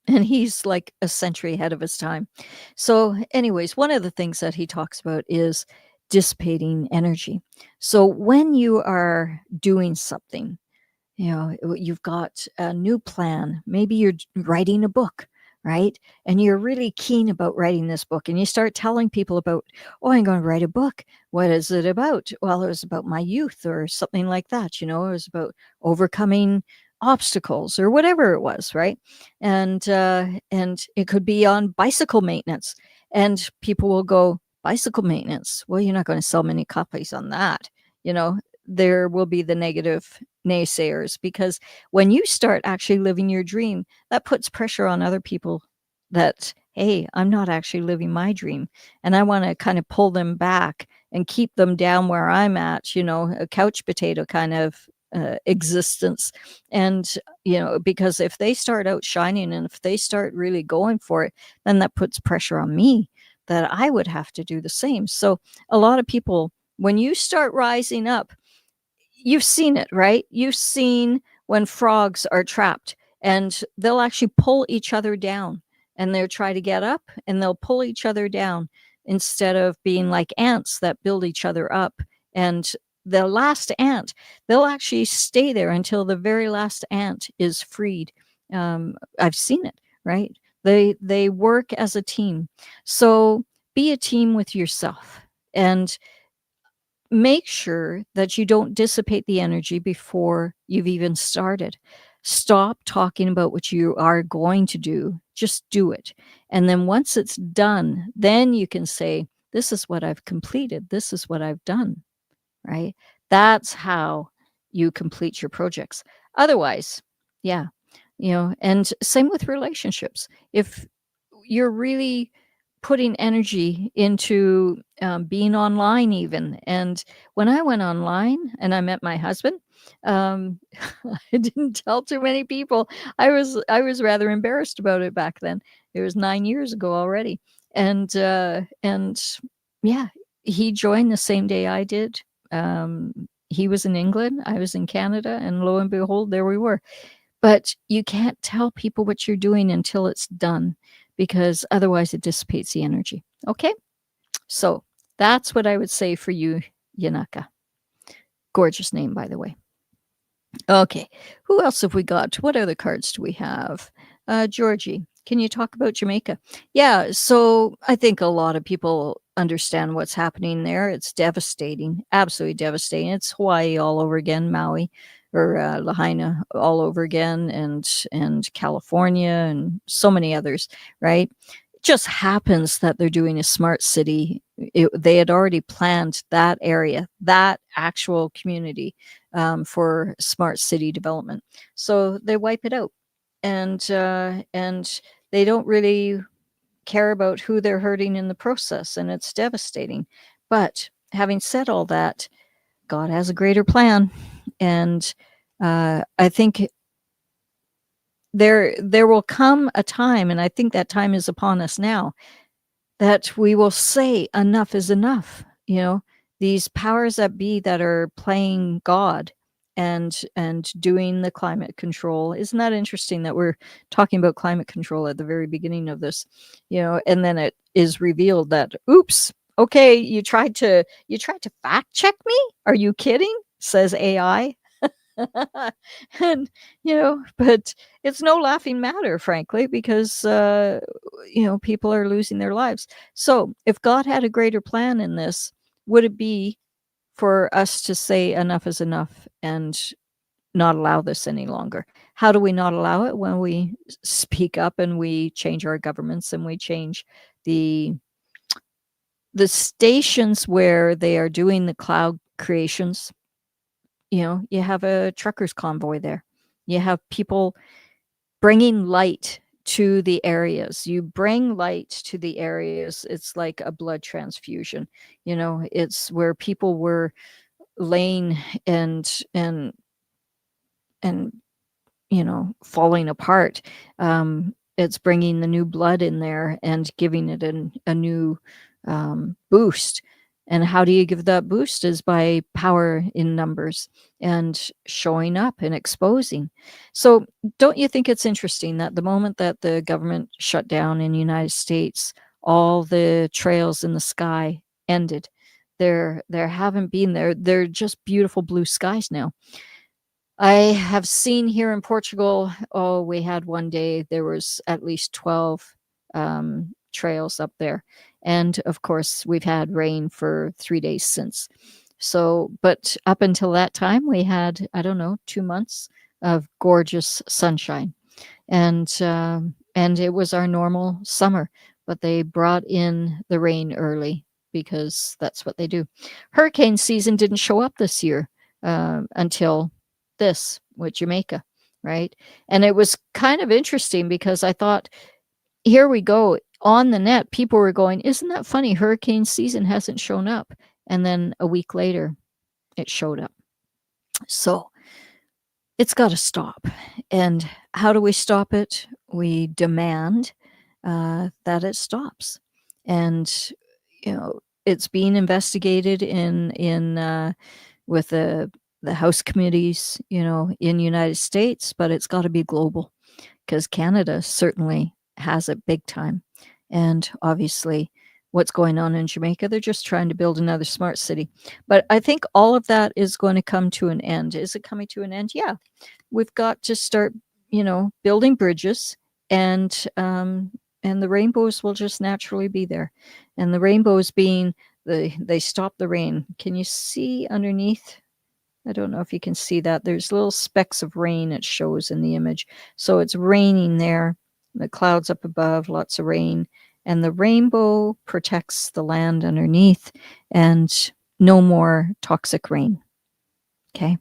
he's like a century ahead of his time. So, anyways, one of the things that he talks about is dissipating energy. So, when you are doing something, you've got a new plan. Maybe you're writing a book, right? And you're really keen about writing this book, and you start telling people about, oh, I'm going to write a book. What is it about? Well, it was about my youth or something like that. It was about overcoming obstacles or whatever it was, right? And it could be on bicycle maintenance, and people will go, bicycle maintenance, well, you're not going to sell many copies on that. There will be the negative naysayers, because when you start actually living your dream, that puts pressure on other people that, hey, I'm not actually living my dream, and I want to kind of pull them back and keep them down where I'm at, a couch potato kind of existence. And because if they start out shining, and if they start really going for it, then that puts pressure on me that I would have to do the same. So a lot of people, when you start rising up, you've seen it, right? You've seen when frogs are trapped, and they'll actually pull each other down, and they'll try to get up, and they'll pull each other down, instead of being like ants that build each other up. And the last ant, they'll actually stay there until the very last ant is freed. I've seen it, right? They work as a team. So be a team with yourself, and make sure that you don't dissipate the energy before you've even started. Stop talking about what you are going to do. Just do it. And then once it's done, then you can say, this is what I've completed. This is what I've done, right? That's how you complete your projects. Otherwise, yeah, and same with relationships. If you're really putting energy into being online even. And when I went online and I met my husband, I didn't tell too many people. I was rather embarrassed about it back then. It was 9 years ago already. And yeah, he joined the same day I did. He was in England, I was in Canada, and lo and behold, there we were. But you can't tell people what you're doing until it's done, because otherwise it dissipates the energy. Okay? So that's what I would say for you, Yanaka. Gorgeous name, by the way. Okay. Who else have we got? What other cards do we have? Georgie, can you talk about Jamaica? Yeah. So I think a lot of people understand what's happening there. It's devastating, absolutely devastating. It's Hawaii all over again, Maui, or Lahaina all over again, and California, and so many others, right? It just happens that they're doing a smart city. They had already planned that area, that actual community, for smart city development. So they wipe it out, and they don't really care about who they're hurting in the process, and it's devastating. But having said all that, God has a greater plan, and I think there will come a time, and I think that time is upon us now, that we will say enough is enough. These powers that be that are playing God and doing the climate control. Isn't that interesting that we're talking about climate control at the very beginning of this? And then it is revealed that, oops, okay, you tried to fact check me? Are you kidding? Says AI. And but it's no laughing matter, frankly, because people are losing their lives. So if God had a greater plan in this, would it be for us to say enough is enough and not allow this any longer? How do we not allow it? When we speak up and we change our governments, and we change the stations where they are doing the cloud creations. You have a truckers convoy there. You have people bringing light to the areas. You bring light to the areas. It's like a blood transfusion. It's where people were laying and falling apart. It's bringing the new blood in there and giving it a new boost. And how do you give that boost? Is by power in numbers and showing up and exposing. So don't you think it's interesting that the moment that the government shut down in the United States, all the trails in the sky ended? There haven't been they're just beautiful blue skies now. I have seen here in Portugal, we had one day, there was at least 12 trails up there. And of course, we've had rain for 3 days since. So, but up until that time, we had, I don't know, 2 months of gorgeous sunshine. And it was our normal summer, but they brought in the rain early because that's what they do. Hurricane season didn't show up this year until this with Jamaica, right? And it was kind of interesting because I thought, here we go. On the net, people were going, isn't that funny? Hurricane season hasn't shown up. And then a week later, it showed up. So it's got to stop. And how do we stop it? We demand that it stops. And, it's being investigated in with the House committees, in United States, but it's got to be global because Canada certainly has it big time. And obviously, what's going on in Jamaica, they're just trying to build another smart city. But I think all of that is going to come to an end. Is it coming to an end? Yeah. We've got to start, building bridges, and the rainbows will just naturally be there. And the rainbows being they stop the rain. Can you see underneath? I don't know if you can see that. There's little specks of rain it shows in the image. So it's raining there. The clouds up above, lots of rain. And the rainbow protects the land underneath, and no more toxic rain. Okay.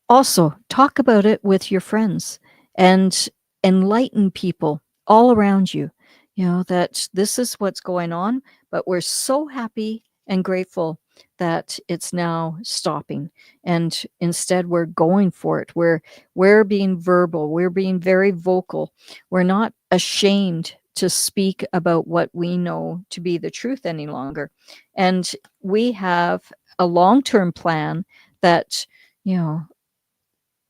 Also, talk about it with your friends and enlighten people all around you, that this is what's going on, but we're so happy and grateful that it's now stopping. And instead, we're going for it. We're being verbal. We're being very vocal. We're not ashamed to speak about what we know to be the truth any longer. And we have a long-term plan that,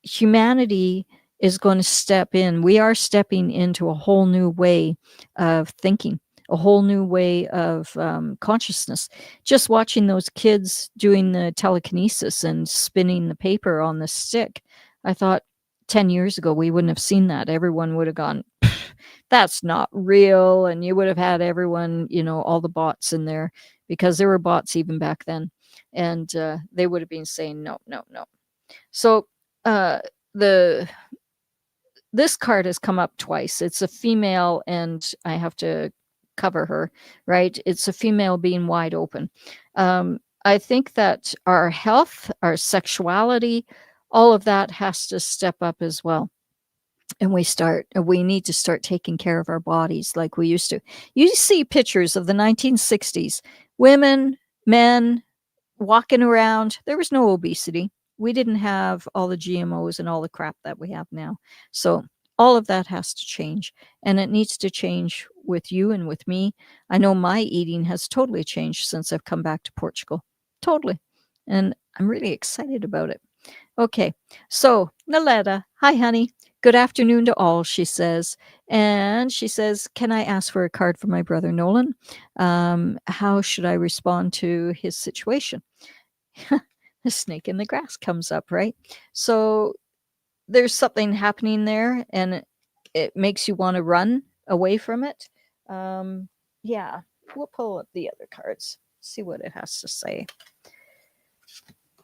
humanity is going to step in. We are stepping into a whole new way of thinking, a whole new way of consciousness. Just watching those kids doing the telekinesis and spinning the paper on the stick, I thought 10 years ago we wouldn't have seen that. Everyone would have gone, that's not real. And you would have had everyone, all the bots in there, because there were bots even back then. And they would have been saying, no, no, no. So this card has come up twice. It's a female, and I have to cover her, right? It's a female being wide open. I think that our health, our sexuality, all of that has to step up as well. And we need to start taking care of our bodies like we used to. You see pictures of the 1960s, women, men walking around. There was no obesity. We didn't have all the GMOs and all the crap that we have now. So all of that has to change, and it needs to change with you and with me. I know my eating has totally changed since I've come back to Portugal. Totally. And I'm really excited about it. Okay. So Naleda, hi, honey. Good afternoon to all, she says. And she says, can I ask for a card for my brother Nolan? How should I respond to his situation? The snake in the grass comes up, right? So there's something happening there, and it makes you want to run away from it. Yeah, we'll pull up the other cards, see what it has to say.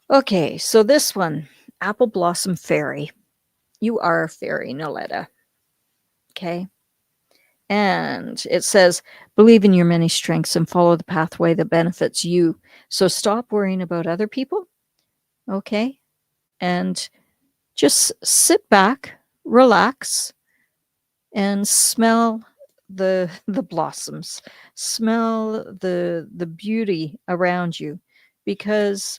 Okay, so this one, Apple Blossom Fairy. You are a fairy, Noletta. Okay. And it says, believe in your many strengths and follow the pathway that benefits you. So stop worrying about other people. Okay. And just sit back, relax, and smell the blossoms, smell the beauty around you, because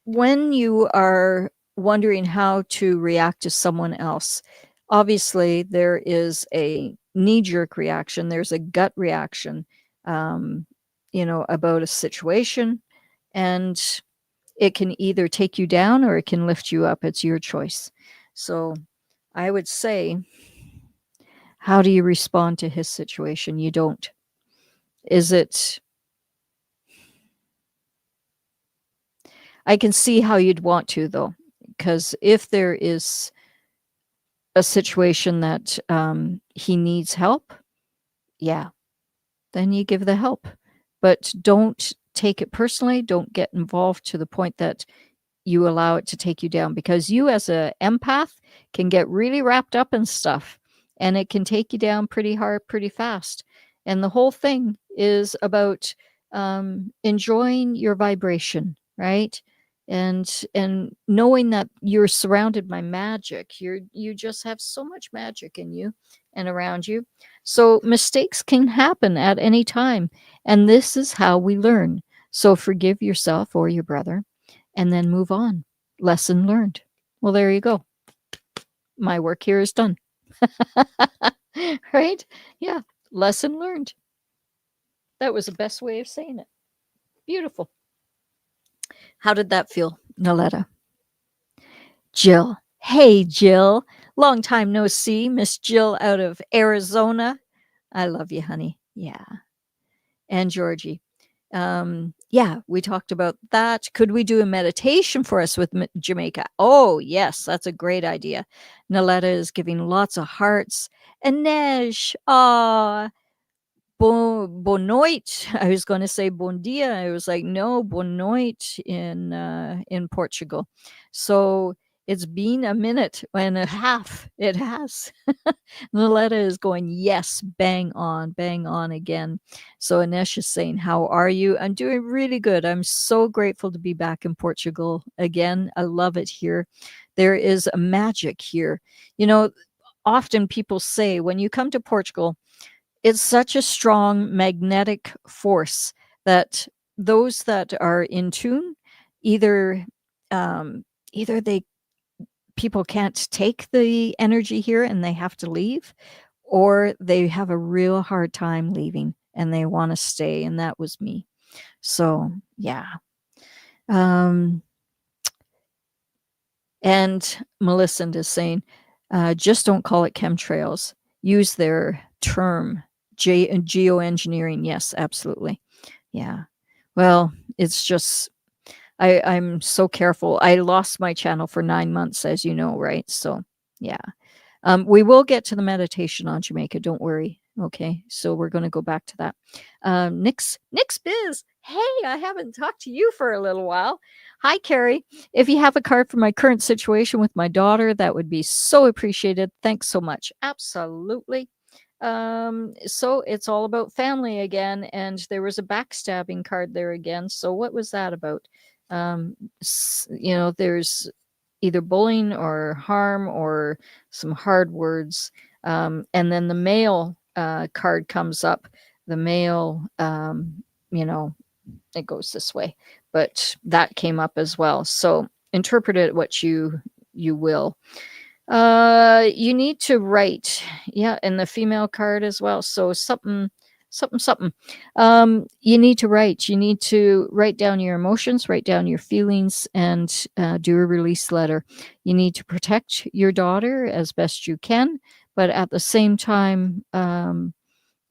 when you are wondering how to react to someone else, obviously there is a knee-jerk reaction, there's a gut reaction, um, about a situation, and it can either take you down or it can lift you up. It's your choice. So I would say, how do you respond to his situation? You don't. Is it, I can see how you'd want to, though, because if there is a situation that he needs help, yeah, then you give the help. But don't take it personally. Don't get involved to the point that you allow it to take you down, because you as a empath can get really wrapped up in stuff and it can take you down pretty hard, pretty fast. And the whole thing is about enjoying your vibration, right? And knowing that you're surrounded by magic. You just have so much magic in you and around you. So mistakes can happen at any time, and this is how we learn. So forgive yourself or your brother and then move on. Lesson learned. Well, there you go. My work here is done. Right? Yeah. Lesson learned. That was the best way of saying it. Beautiful. How did that feel, Naletta? Jill. Hey, Jill. Long time no see. Miss Jill out of Arizona. I love you, honey. Yeah. And Georgie. Yeah, we talked about that. Could we do a meditation for us with Jamaica? Oh, yes, that's a great idea. Naletta is giving lots of hearts. And Nej, bon noite. I was going to say bon dia. I was like, no, bon noite in Portugal. So it's been a minute and a half. It has. Naletta is going, yes, bang on again. So Anesh is saying, how are you? I'm doing really good. I'm so grateful to be back in Portugal again. I love it here. There is a magic here. Often people say when you come to Portugal, it's such a strong magnetic force that those that are in tune, either either they people can't take the energy here and they have to leave, or they have a real hard time leaving and they want to stay, and that was me. So yeah. And Millicent is saying, just don't call it chemtrails, use their term, geoengineering. Yes, absolutely. Yeah. Well, it's just I'm so careful. I lost my channel for 9 months, as you know, right? So yeah. We will get to the meditation on Jamaica. Don't worry. Okay. So we're going to go back to that. Nick's Biz. Hey, I haven't talked to you for a little while. Hi, Carrie. If you have a card for my current situation with my daughter, that would be so appreciated. Thanks so much. Absolutely. So it's all about family again, and there was a backstabbing card there again. So what was that about? There's either bullying or harm or some hard words. And then the male card comes up. The male, it goes this way, but that came up as well. So interpret it what you will. You need to write, yeah, and the female card as well. So something. You need to write. You need to write down your emotions, write down your feelings, and do a release letter. You need to protect your daughter as best you can, but at the same time,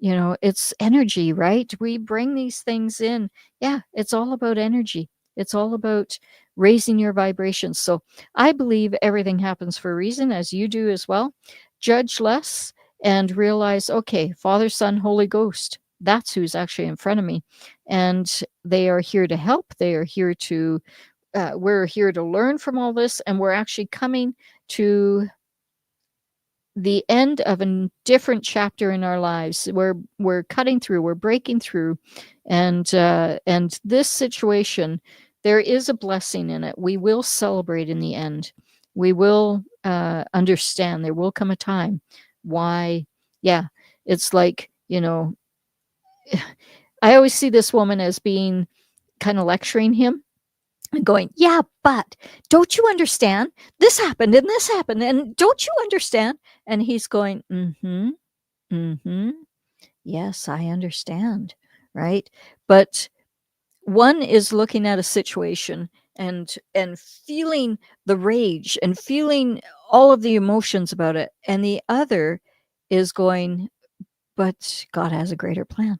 it's energy, right? We bring these things in. Yeah, it's all about energy. It's all about raising your vibrations. So I believe everything happens for a reason, as you do as well. Judge less and realize, okay, Father, Son, Holy Ghost, that's who's actually in front of me. And they are here to help. They are here to, we're here to learn from all this. And we're actually coming to the end of a different chapter in our lives. We're cutting through, we're breaking through. And this situation, there is a blessing in it. We will celebrate in the end. We will understand. There will come a time Why? Yeah, it's like, I always see this woman as being kind of lecturing him and going, yeah, but don't you understand? This happened and this happened. And don't you understand? And he's going, yes, I understand. Right. But one is looking at a situation and feeling the rage and feeling all of the emotions about it. And the other is going, but God has a greater plan.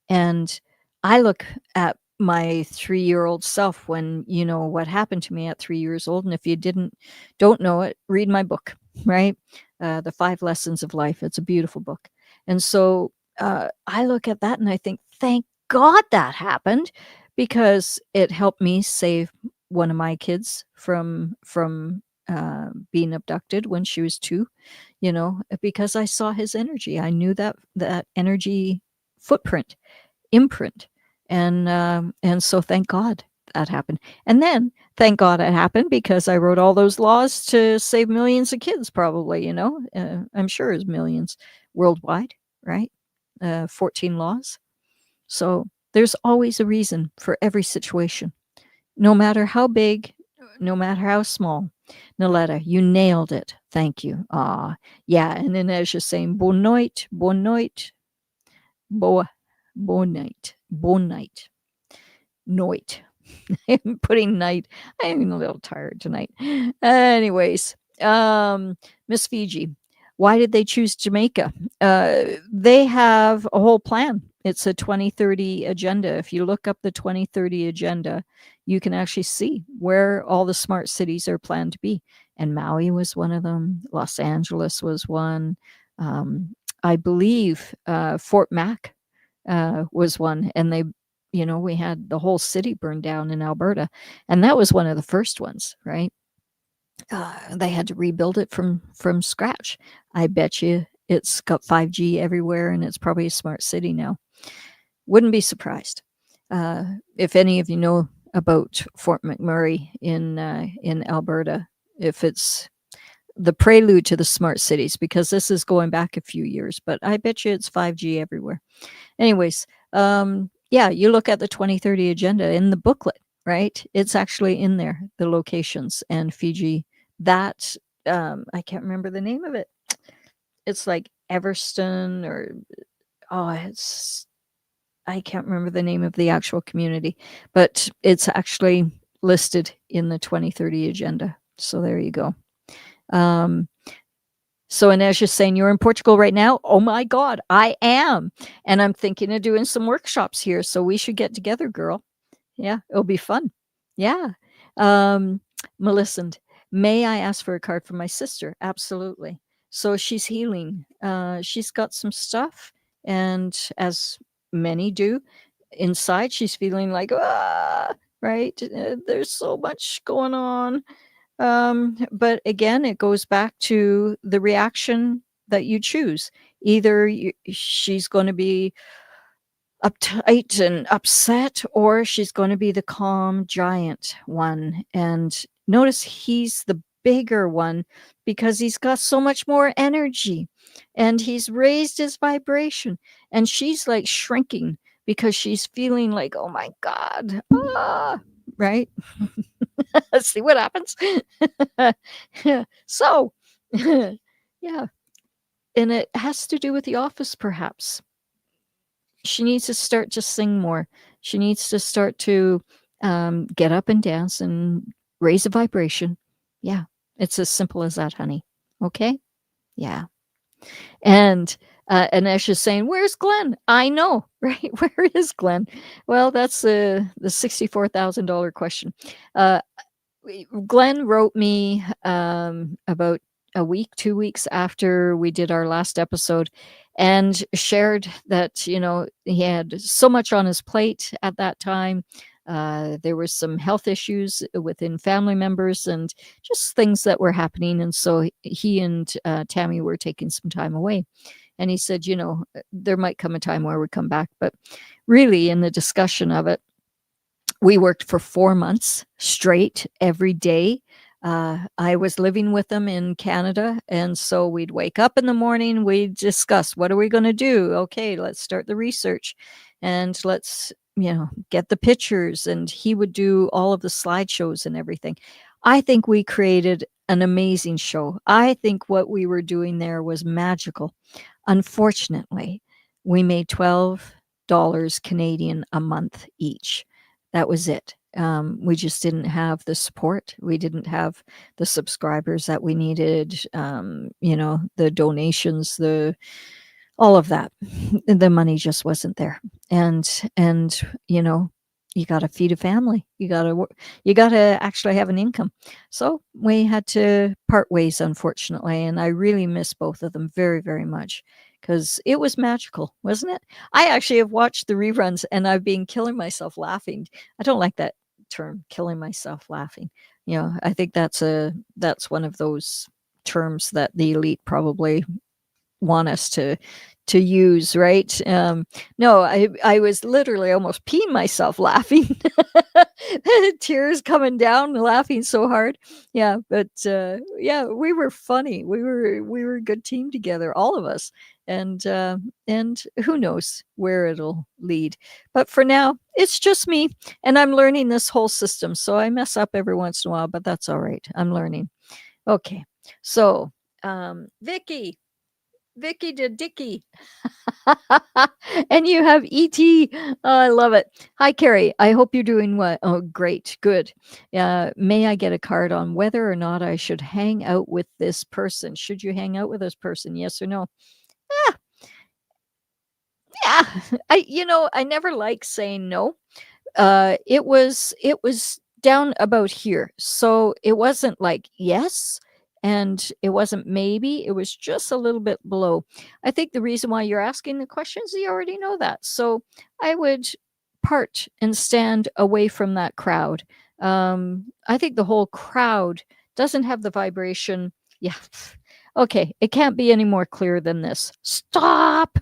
And I look at my 3-year-old self when, what happened to me at 3 years old. And if you don't know it, read my book, right? The 5 Lessons of Life. It's a beautiful book. And so I look at that and I think, thank God that happened, because it helped me save one of my kids from being abducted when she was 2, because I saw his energy. I knew that energy footprint, imprint. And so thank God that happened. And then thank God it happened because I wrote all those laws to save millions of kids, probably, I'm sure it's millions worldwide, right? 14 laws. So there's always a reason for every situation, no matter how big, no matter how small. Naletta, you nailed it. Thank you. Yeah. And then as you're saying, bon noit, boa, bon night, noit. I'm putting night. I'm a little tired tonight. Anyways, Miss Fiji, why did they choose Jamaica? They have a whole plan. It's a 2030 agenda. If you look up the 2030 agenda, you can actually see where all the smart cities are planned to be. And Maui was one of them. Los Angeles was one. I believe Fort Mac was one. And we had the whole city burned down in Alberta. And that was one of the first ones, right? They had to rebuild it from scratch. I bet you it's got 5G everywhere, and it's probably a smart city now. Wouldn't be surprised. If any of you know about Fort McMurray in Alberta, if it's the prelude to the smart cities, because this is going back a few years, but I bet you it's 5G everywhere. Anyways, yeah, you look at the 2030 agenda in the booklet, right? It's actually in there, the locations, and Fiji. That I can't remember the name of it. It's like Everston I can't remember the name of the actual community, but it's actually listed in the 2030 agenda. So there you go. So Inez's saying, you're in Portugal right now? Oh my God, I am. And I'm thinking of doing some workshops here. So we should get together, girl. Yeah, it'll be fun. Yeah. Millicent, may I ask for a card from my sister? Absolutely. So she's healing. She's got some stuff. And as many do, inside she's feeling like, right? There's so much going on. But again, it goes back to the reaction that you choose. Either she's going to be uptight and upset, or she's going to be the calm giant one. And notice he's the bigger one because he's got so much more energy and he's raised his vibration. And she's like shrinking because she's feeling like, oh my God, right? See what happens. So, yeah. And it has to do with the office, perhaps. She needs to start to sing more. She needs to start to get up and dance and raise a vibration. Yeah. It's as simple as that, honey. Okay? Yeah. And Ash is saying, where's Glenn? I know, right? Where is Glenn? Well, that's the $64,000 question. Glenn wrote me about a week, 2 weeks after we did our last episode, and shared that, he had so much on his plate at that time. There were some health issues within family members and just things that were happening. And so he and Tammy were taking some time away. And he said, there might come a time where we come back. But really, in the discussion of it, we worked for 4 months straight every day. I was living with them in Canada, and so we'd wake up in the morning, we'd discuss what are we going to do. Okay, let's start the research, and let's get the pictures. And he would do all of the slideshows and everything. I think we created an amazing show. I think what we were doing there was magical. Unfortunately, we made $12 Canadian a month each. That was it. We just didn't have the support. We didn't have the subscribers that we needed. The donations, all of that. The money just wasn't there. And you got to feed a family. You got to actually have an income. So we had to part ways, unfortunately. And I really miss both of them very, very much, because it was magical, wasn't it? I actually have watched the reruns, and I've been killing myself laughing. I don't like that term, killing myself laughing. I think that's one of those terms that the elite probably want us to use, right? No, I was literally almost peeing myself laughing. Tears coming down, laughing so hard. Yeah, but yeah, we were funny. We were a good team together, all of us. And who knows where it'll lead. But for now, it's just me, and I'm learning this whole system. So I mess up every once in a while, but that's all right. I'm learning. Okay. So, Vicky to Dicky. And you have ET. Oh, I love it. Hi, Carrie. I hope you're doing well. Oh, great. Good. May I get a card on whether or not I should hang out with this person? Should you hang out with this person? Yes or no? Ah, yeah. I never like saying no. It was down about here. So it wasn't like yes, and it wasn't maybe. It was just a little bit below. I think the reason why you're asking the questions, you already know that. So I would part and stand away from that crowd. I think the whole crowd doesn't have the vibration. Yeah. Okay, it can't be any more clear than this. Stop.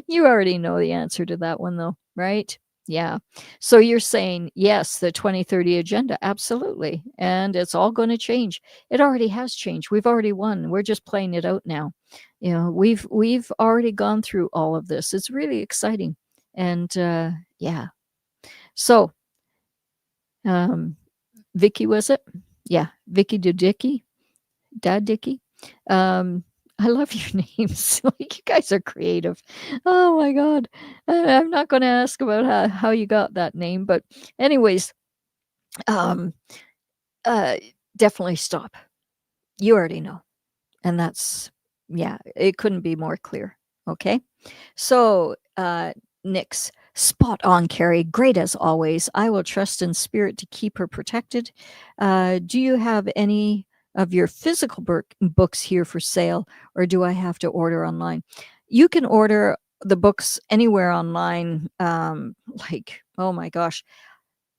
You already know the answer to that one, though, right? Yeah. So you're saying, yes, the 2030 agenda, absolutely. And it's all going to change. It already has changed. We've already won. We're just playing it out now. We've already gone through all of this. It's really exciting. And yeah. So Vicky, was it? Yeah. Vicky to Dicky, Dad Dicky. I love your names. Like, you guys are creative. Oh my God. I'm not going to ask about how you got that name, but anyways, um, definitely stop. You already know. And that's, yeah, it couldn't be more clear. Okay. So, Nyx, spot on, Carrie. Great as always. I will trust in spirit to keep her protected. Do you have any of your physical books here for sale, or do I have to order online? You can order the books anywhere online. Like, oh my gosh.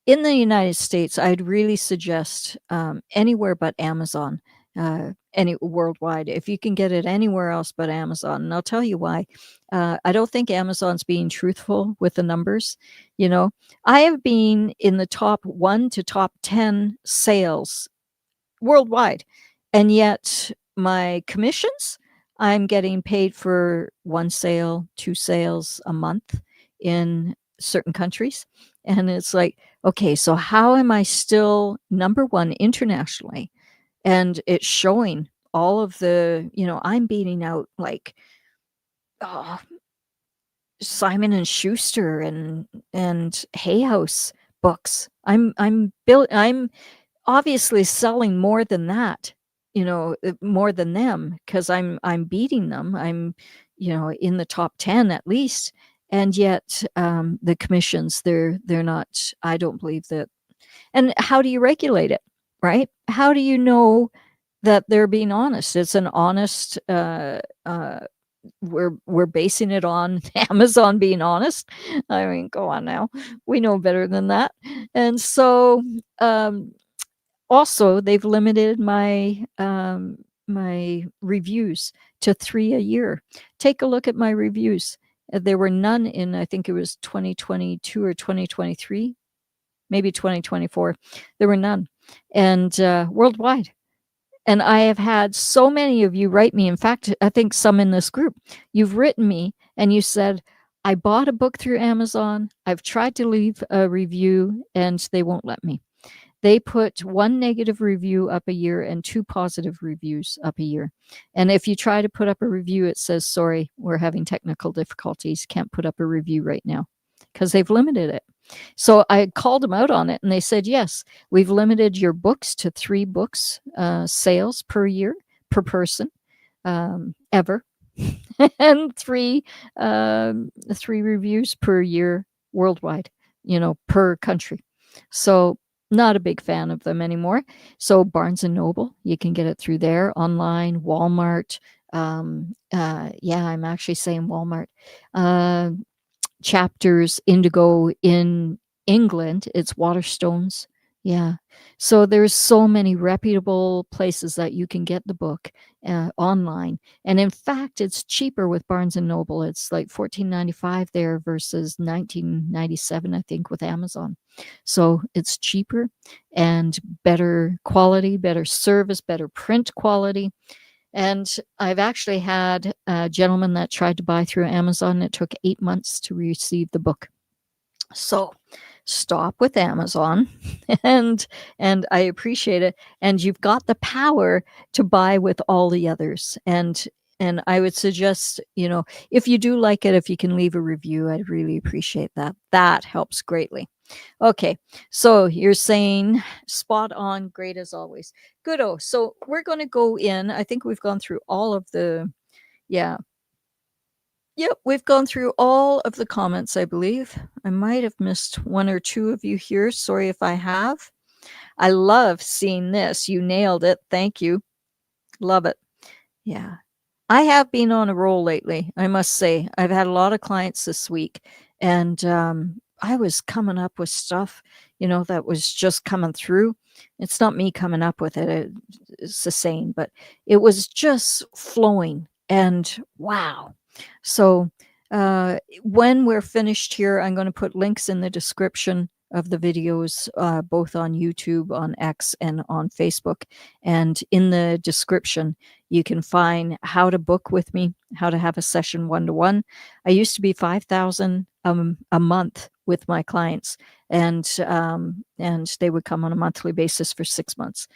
In the United States, I'd really suggest anywhere but Amazon. Any worldwide, if you can get it anywhere else but Amazon. And I'll tell you why. I don't think Amazon's being truthful with the numbers. I have been in the top 1 to top 10 sales worldwide, and yet my commissions, I'm getting paid for 1 sale, 2 sales a month in certain countries. And it's like, okay, so how am I still number 1 internationally? And it's showing all of the, I'm beating out like Simon and Schuster and Hay House books. I'm obviously selling more than that, more than them, because I'm beating them. I'm, in the top 10 at least. And yet the commissions, they're not, I don't believe that. And how do you regulate it? Right? How do you know that they're being honest? It's an honest, we're basing it on Amazon being honest. I mean, go on now. We know better than that. And so, also they've limited my my reviews to 3 a year. Take a look at my reviews. There were none in, I think it was 2022 or 2023, maybe 2024. There were none. and worldwide. And I have had so many of you write me. In fact, I think some in this group, you've written me and you said, I bought a book through Amazon. I've tried to leave a review and they won't let me. They put 1 negative review up a year and 2 positive reviews up a year. And if you try to put up a review, it says, sorry, we're having technical difficulties. Can't put up a review right now because they've limited it. So I called them out on it and they said, yes, we've limited your books to 3 books sales per year per person ever and 3 reviews per year worldwide, per country. So not a big fan of them anymore. So Barnes and Noble, you can get it through there, online, Walmart. I'm actually saying Walmart. Chapters, Indigo in England, it's Waterstones. Yeah. So there's so many reputable places that you can get the book online. And in fact, it's cheaper with Barnes and Noble. It's like $14.95 there versus $19.97, I think, with Amazon. So it's cheaper and better quality, better service, better print quality. And I've actually had a gentleman that tried to buy through Amazon. It took 8 months to receive the book. So stop with Amazon and I appreciate it. And you've got the power to buy with all the others. And I would suggest, if you do like it, if you can leave a review, I'd really appreciate that. That helps greatly. Okay, so you're saying spot on, great as always. Goodo. So we're going to go in. I think we've gone through all of the, yeah. Yep, we've gone through all of the comments, I believe. I might have missed 1 or 2 of you here. Sorry if I have. I love seeing this. You nailed it. Thank you. Love it. Yeah. I have been on a roll lately, I must say. I've had a lot of clients this week, and I was coming up with stuff, that was just coming through. It's not me coming up with it. It's the same, but it was just flowing, and wow. So when we're finished here, I'm going to put links in the description of the videos, both on YouTube, on X, and on Facebook. And in the description, you can find how to book with me, how to have a session 1-to-1. I used to be $5,000 a month with my clients, and they would come on a monthly basis for 6 months.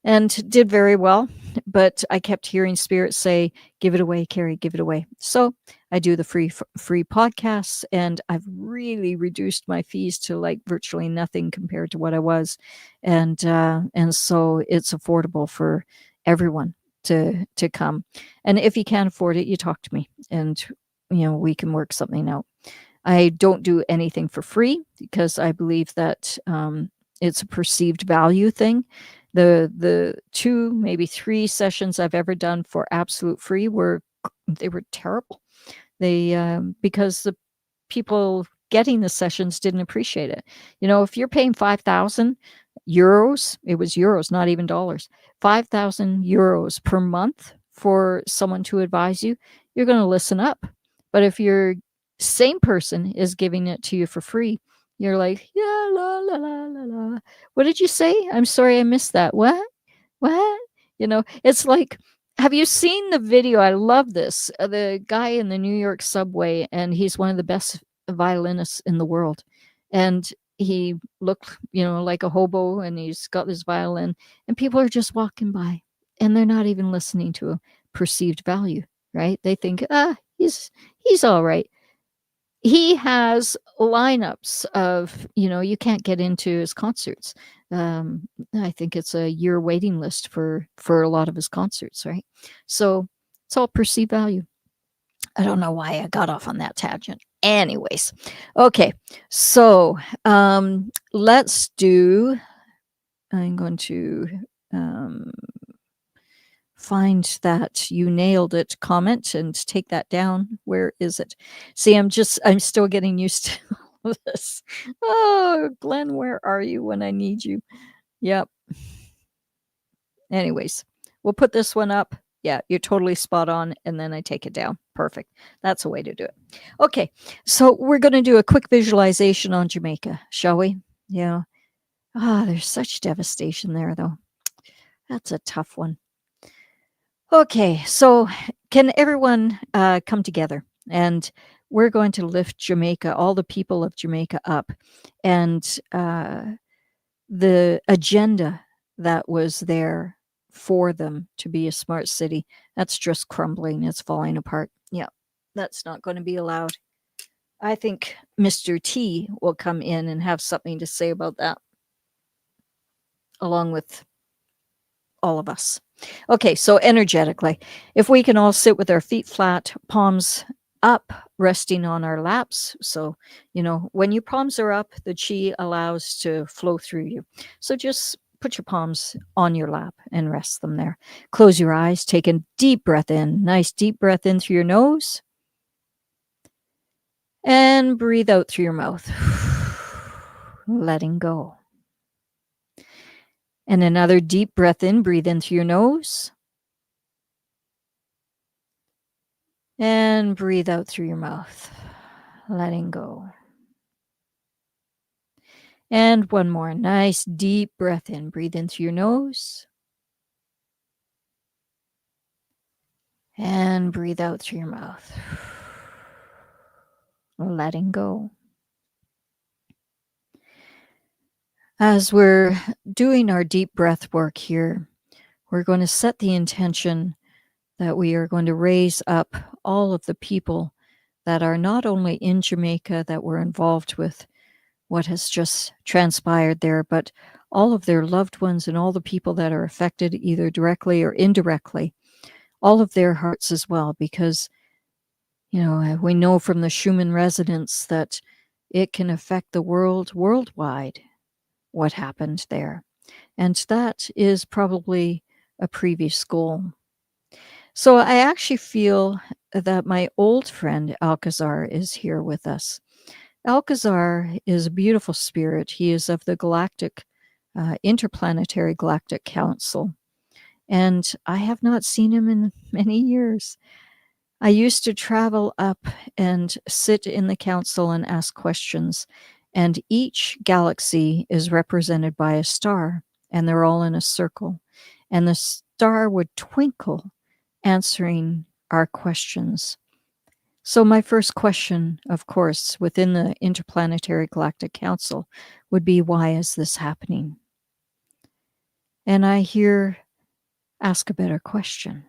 And did very well, but I kept hearing spirits say, give it away, Carrie, give it away. So I do the free podcasts, and I've really reduced my fees to like virtually nothing compared to what I was. And so it's affordable for everyone to come. And if you can't afford it, you talk to me and, we can work something out. I don't do anything for free because I believe that it's a perceived value thing. The 2, maybe 3 sessions I've ever done for absolute free were terrible. They because the people getting the sessions didn't appreciate it. If you're paying 5,000 euros, it was euros, not even dollars, 5,000 euros per month for someone to advise you, you're going to listen up. But if your same person is giving it to you for free, you're like, yeah, la, la, la, la, la. What did you say? I'm sorry, I missed that. What? It's like, have you seen the video? I love this. The guy in the New York subway, and he's one of the best violinists in the world. And he looked, like a hobo, and he's got this violin, and people are just walking by, and they're not even listening to a perceived value, right? They think, he's all right. He has lineups of, you can't get into his concerts. I think it's a year waiting list for a lot of his concerts, right? So it's all perceived value. I don't know why I got off on that tangent. Anyways, okay. So let's do, I'm going to find that you nailed it comment and take that down. Where is it? See, I'm still getting used to all of this. Oh, Glenn, where are you when I need you? Yep. Anyways, we'll put this one up. Yeah, you're totally spot on. And then I take it down. Perfect. That's a way to do it. Okay. So we're going to do a quick visualization on Jamaica, shall we? Yeah. There's such devastation there, though. That's a tough one. Okay, so can everyone come together? And we're going to lift Jamaica, all the people of Jamaica up. And the agenda that was there for them to be a smart city, that's just crumbling. It's falling apart. Yeah, that's not going to be allowed. I think Mr. T will come in and have something to say about that, along with all of us. Okay, so energetically, if we can all sit with our feet flat, palms up, resting on our laps. So, when your palms are up, the chi allows to flow through you. So just put your palms on your lap and rest them there. Close your eyes, take a deep breath in. Nice deep breath in through your nose. And breathe out through your mouth. Letting go. And another deep breath in. Breathe in through your nose. And breathe out through your mouth. Letting go. And one more. Nice deep breath in. Breathe in through your nose. And breathe out through your mouth. Letting go. As we're doing our deep breath work here, we're going to set the intention that we are going to raise up all of the people that are not only in Jamaica that were involved with what has just transpired there, but all of their loved ones and all the people that are affected either directly or indirectly, all of their hearts as well, because we know from the Schumann resonance that it can affect the world worldwide, what happened there. And that is probably a previous goal. So I actually feel that my old friend Alcazar is here with us. Alcazar is a beautiful spirit. He is of the Interplanetary Galactic Council. And I have not seen him in many years. I used to travel up and sit in the council and ask questions. And each galaxy is represented by a star, and they're all in a circle. And the star would twinkle, answering our questions. So my first question, of course, within the Interplanetary Galactic Council would be, why is this happening? And I hear, ask a better question.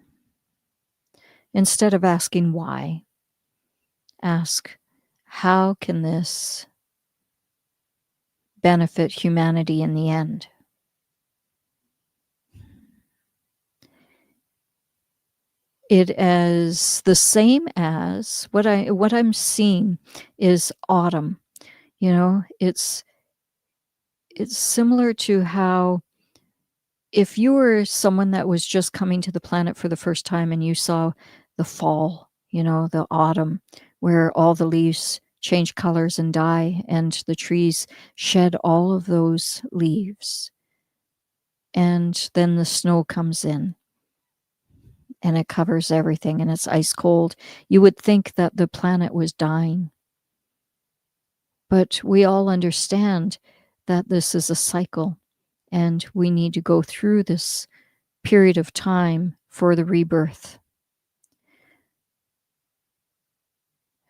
Instead of asking why, ask, how can this benefit humanity in the end? It is the same as what I'm seeing is autumn. It's similar to how if you were someone that was just coming to the planet for the first time and you saw the fall, the autumn, where all the leaves change colors and die and the trees shed all of those leaves. And then the snow comes in and it covers everything and it's ice cold. You would think that the planet was dying. But we all understand that this is a cycle and we need to go through this period of time for the rebirth.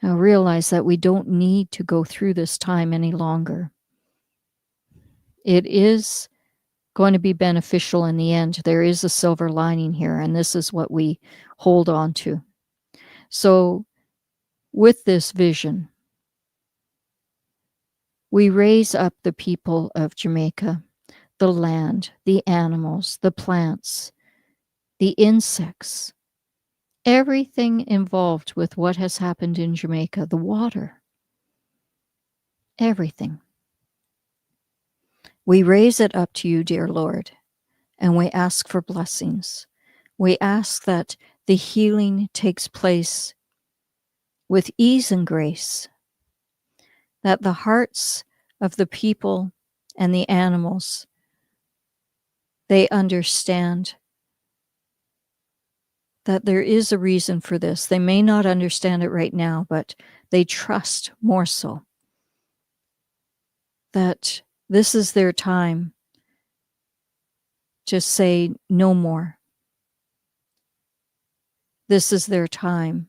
Now realize that we don't need to go through this time any longer. It is going to be beneficial in the end. There is a silver lining here, and this is what we hold on to. So with this vision, we raise up the people of Jamaica, the land, the animals, the plants, the insects, everything involved with what has happened in Jamaica, the water, everything. We raise it up to you, dear Lord, and we ask for blessings. We ask that the healing takes place with ease and grace, that the hearts of the people and the animals, they understand that there is a reason for this. They may not understand it right now, but they trust more so that This is their time to say no more. This is their time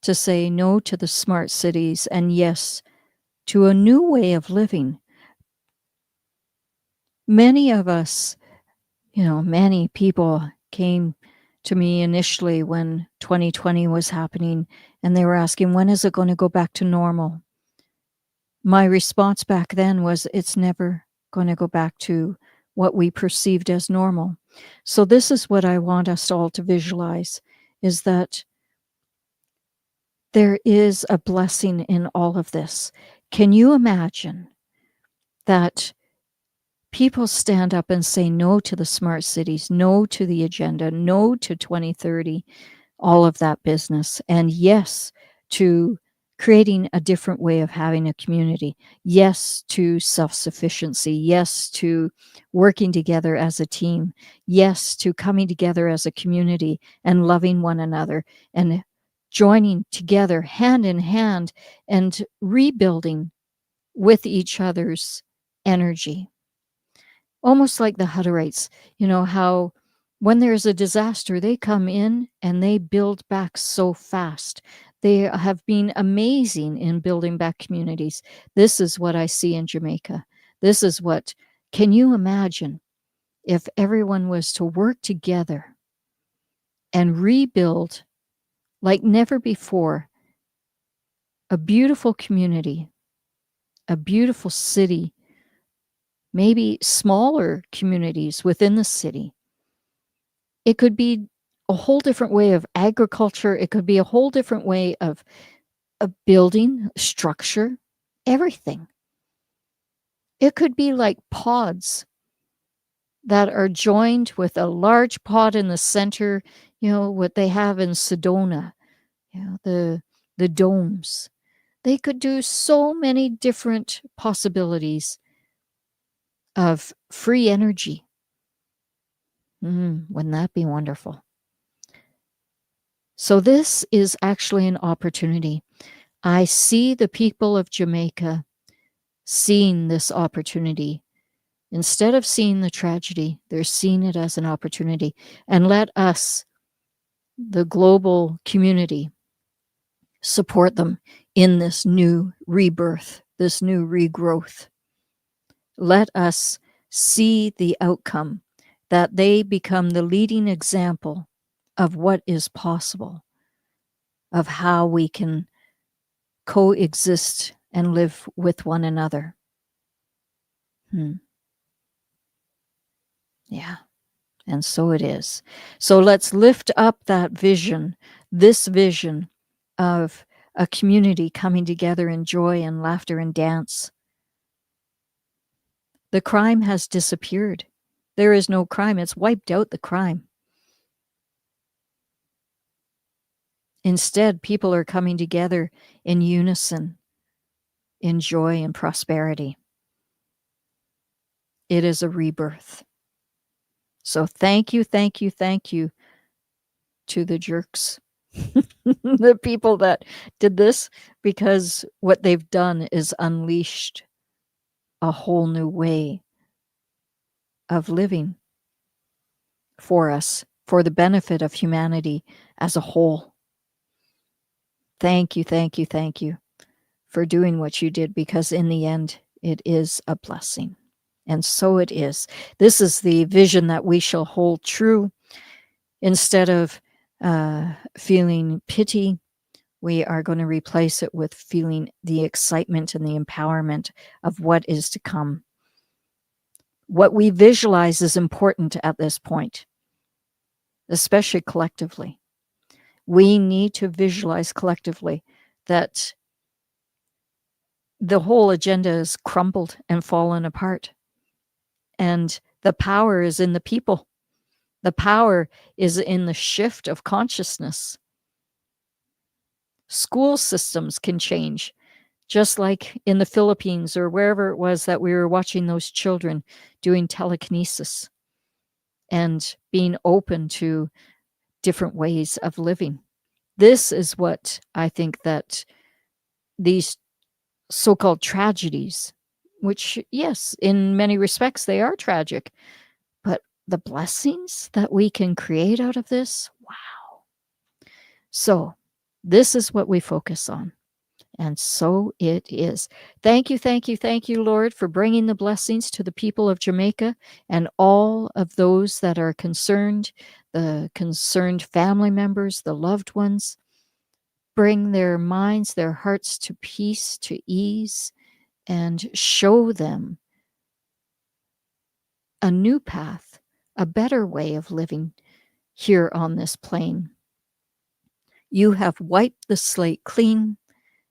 to say no to the smart cities and yes to a new way of living. Many of us, many people came to me initially when 2020 was happening, and they were asking, when is it going to go back to normal? My response back then was, it's never going to go back to what we perceived as normal. So this is what I want us all to visualize, is that there is a blessing in all of this. Can you imagine that people stand up and say no to the smart cities, no to the agenda, no to 2030, all of that business, and yes to creating a different way of having a community, yes to self-sufficiency, yes to working together as a team, yes to coming together as a community and loving one another and joining together hand in hand and rebuilding with each other's energy. Almost like the Hutterites, how when there's a disaster, they come in and they build back so fast. They have been amazing in building back communities. This is what I see in Jamaica. Can you imagine if everyone was to work together and rebuild like never before a beautiful community, a beautiful city, maybe smaller communities within the city. It could be a whole different way of agriculture. It could be a whole different way of building, structure, everything. It could be like pods that are joined with a large pod in the center, what they have in Sedona, the domes. They could do so many different possibilities of free energy. Wouldn't that be wonderful? So this is actually an opportunity. I see the people of Jamaica seeing this opportunity. Instead of seeing the tragedy, they're seeing it as an opportunity. And let us, the global community, support them in this new rebirth, this new regrowth. Let us see the outcome, that they become the leading example of what is possible, of how we can coexist and live with one another. Yeah, and so it is. So let's lift up that vision, this vision of a community coming together in joy and laughter and dance. The crime has disappeared. There is no crime. It's wiped out the crime. Instead, people are coming together in unison, in joy and prosperity. It is a rebirth. So thank you, thank you, thank you to the jerks, the people that did this, because what they've done is unleashed a whole new way of living for us, for the benefit of humanity as a whole. Thank you, thank you, thank you for doing what you did, because in the end, it is a blessing. And so it is. This is the vision that we shall hold true. Instead of feeling pity, we are going to replace it with feeling the excitement and the empowerment of what is to come. What we visualize is important at this point, especially collectively. We need to visualize collectively that the whole agenda is crumbled and fallen apart. And the power is in the people. The power is in the shift of consciousness. School systems can change, just like in the Philippines or wherever it was that we were watching those children doing telekinesis and being open to different ways of living. This is what I think that these so-called tragedies which, yes, in many respects, they are tragic. But the blessings that we can create out of this, wow. So, this is what we focus on. And so it is. Thank you, thank you, thank you, Lord, for bringing the blessings to the people of Jamaica and all of those that are concerned, the concerned family members, the loved ones. Bring their minds, their hearts to peace, to ease, and show them a new path, a better way of living here on this plane. You have wiped the slate clean.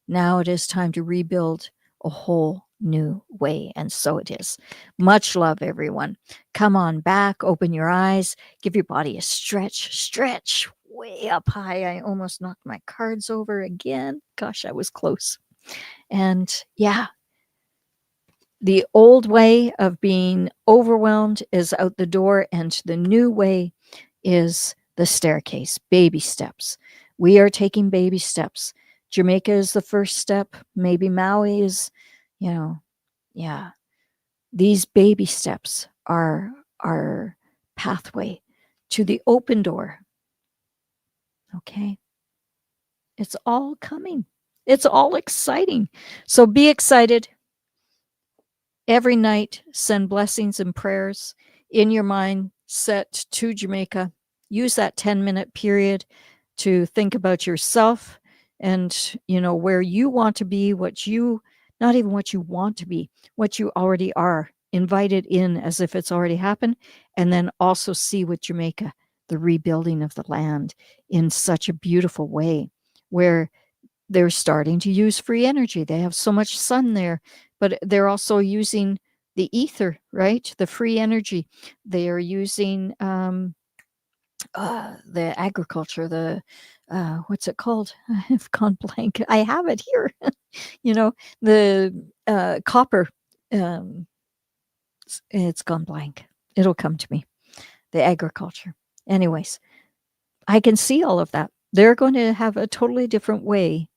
Now it is time to rebuild a whole new way. And so it is. Much love, everyone. Come on back, open your eyes, give your body a stretch way up high. I almost knocked my cards over again. Gosh, I was close. And yeah, the old way of being overwhelmed is out the door, and the new way is the staircase, baby steps. We are taking baby steps. Jamaica is the first step. Maybe Maui is, yeah. These baby steps are our pathway to the open door. Okay. It's all coming. It's all exciting. So be excited. Every night, send blessings and prayers in your mind, set to Jamaica. Use that 10-minute period to think about yourself and, where you want to be, not even what you want to be, what you already are. Invite it in as if it's already happened. And then also see with Jamaica the rebuilding of the land in such a beautiful way where they're starting to use free energy. They have so much sun there, but they're also using the ether, right? The free energy. They are using the agriculture, what's it called? I've gone blank. I have it here. The copper. It's gone blank. It'll come to me. The agriculture. Anyways, I can see all of that. They're going to have a totally different way.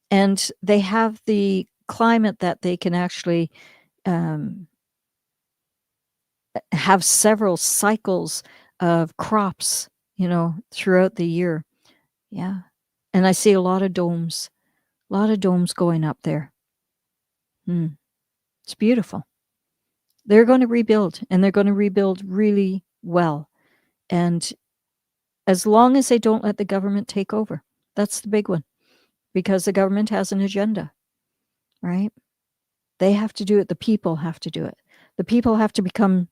And they have the climate that they can actually have several cycles of crops, throughout the year. Yeah. And I see a lot of domes going up there. It's beautiful. They're going to rebuild, and they're going to rebuild really well. And as long as they don't let the government take over, that's the big one, because the government has an agenda, right? They have to do it. The people have to do it. The people have to become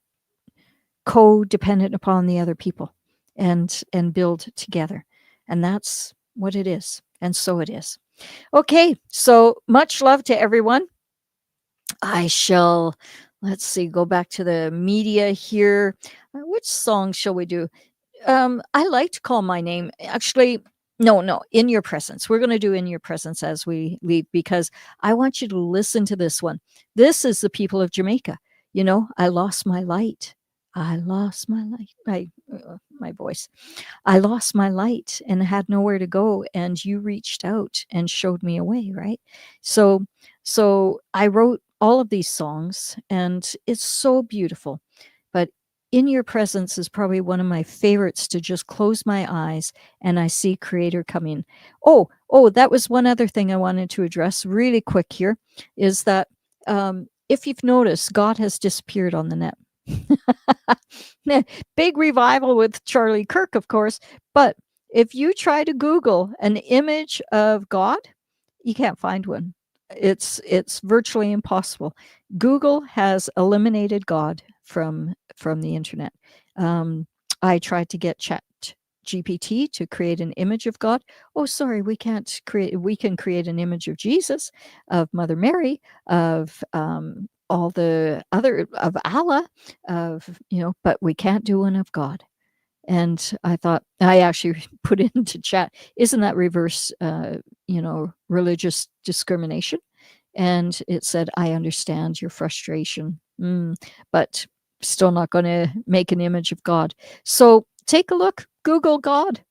codependent upon the other people and build together. And that's what it is. And so it is. Okay. So much love to everyone. I shall, let's see, go back to the media here. Which song shall we do? I like to call my name. Actually, no, In Your Presence. We're going to do In Your Presence as we leave, because I want you to listen to this one. This is the people of Jamaica. I lost my light. I lost my light. My voice. I lost my light and had nowhere to go, and you reached out and showed me a way, right? So I wrote all of these songs, and it's so beautiful. But In Your Presence is probably one of my favorites, to just close my eyes and I see Creator coming. Oh, that was one other thing I wanted to address really quick here, is that if you've noticed, God has disappeared on the net. Big revival with Charlie Kirk, of course. But if you try to Google an image of God, you can't find one. It's virtually impossible. Google has eliminated God from the internet. I tried to get Chat GPT to create an image of God. Oh, sorry, we can't create. We can create an image of Jesus, of Mother Mary, of all the other, of Allah, but we can't do one of God. And I thought, I actually put into chat, isn't that reverse, religious discrimination? And it said, I understand your frustration, but still not going to make an image of God. So take a look, Google God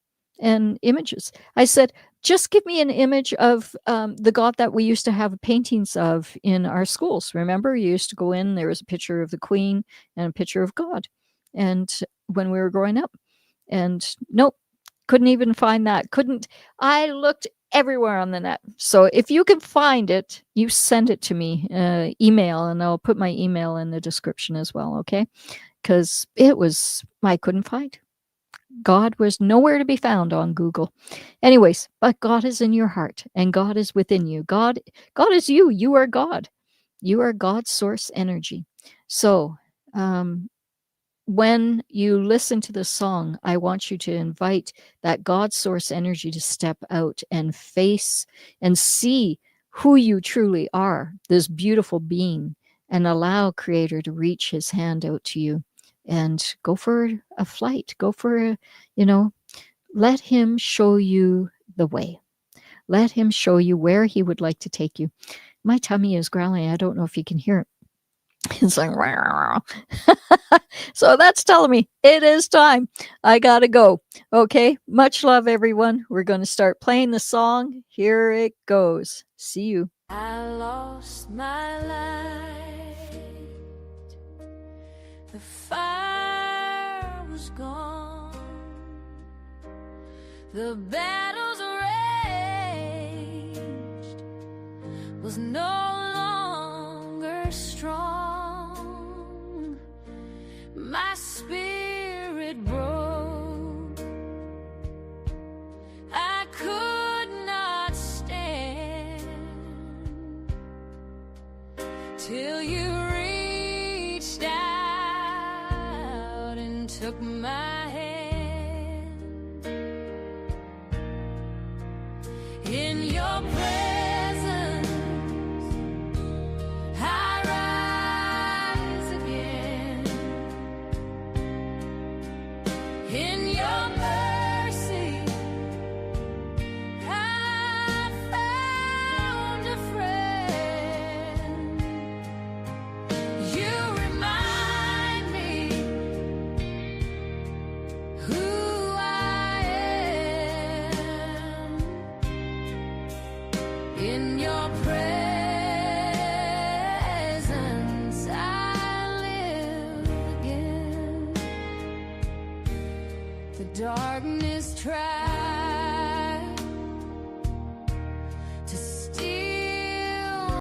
and images. I said, just give me an image of the God that we used to have paintings of in our schools. Remember, you used to go in, there was a picture of the Queen and a picture of God. And when we were growing up, and nope, couldn't even find that. I looked everywhere on the net. So if you can find it, you send it to me, email, and I'll put my email in the description as well, okay? Because I couldn't find. God was nowhere to be found on Google. Anyways, but God is in your heart and God is within you. God is you. You are God. You are God's source energy. So, when you listen to the song, I want you to invite that God source energy to step out and face and see who you truly are, this beautiful being, and allow Creator to reach his hand out to you and go for a flight. Go for let him show you the way. Let him show you where he would like to take you. My tummy is growling. I don't know if you can hear it. It's like, so that's telling me it is time. I gotta go. Okay. Much love, everyone. We're going to start playing the song. Here it goes. See you. I lost my light. The fire was gone. The battles raged was no longer strong. My spirit broke. I could not stand till you reached out and took my hand. In your presence I rise again. In your mercy I found a friend. You remind me who I am. In your presence I live again. The darkness tries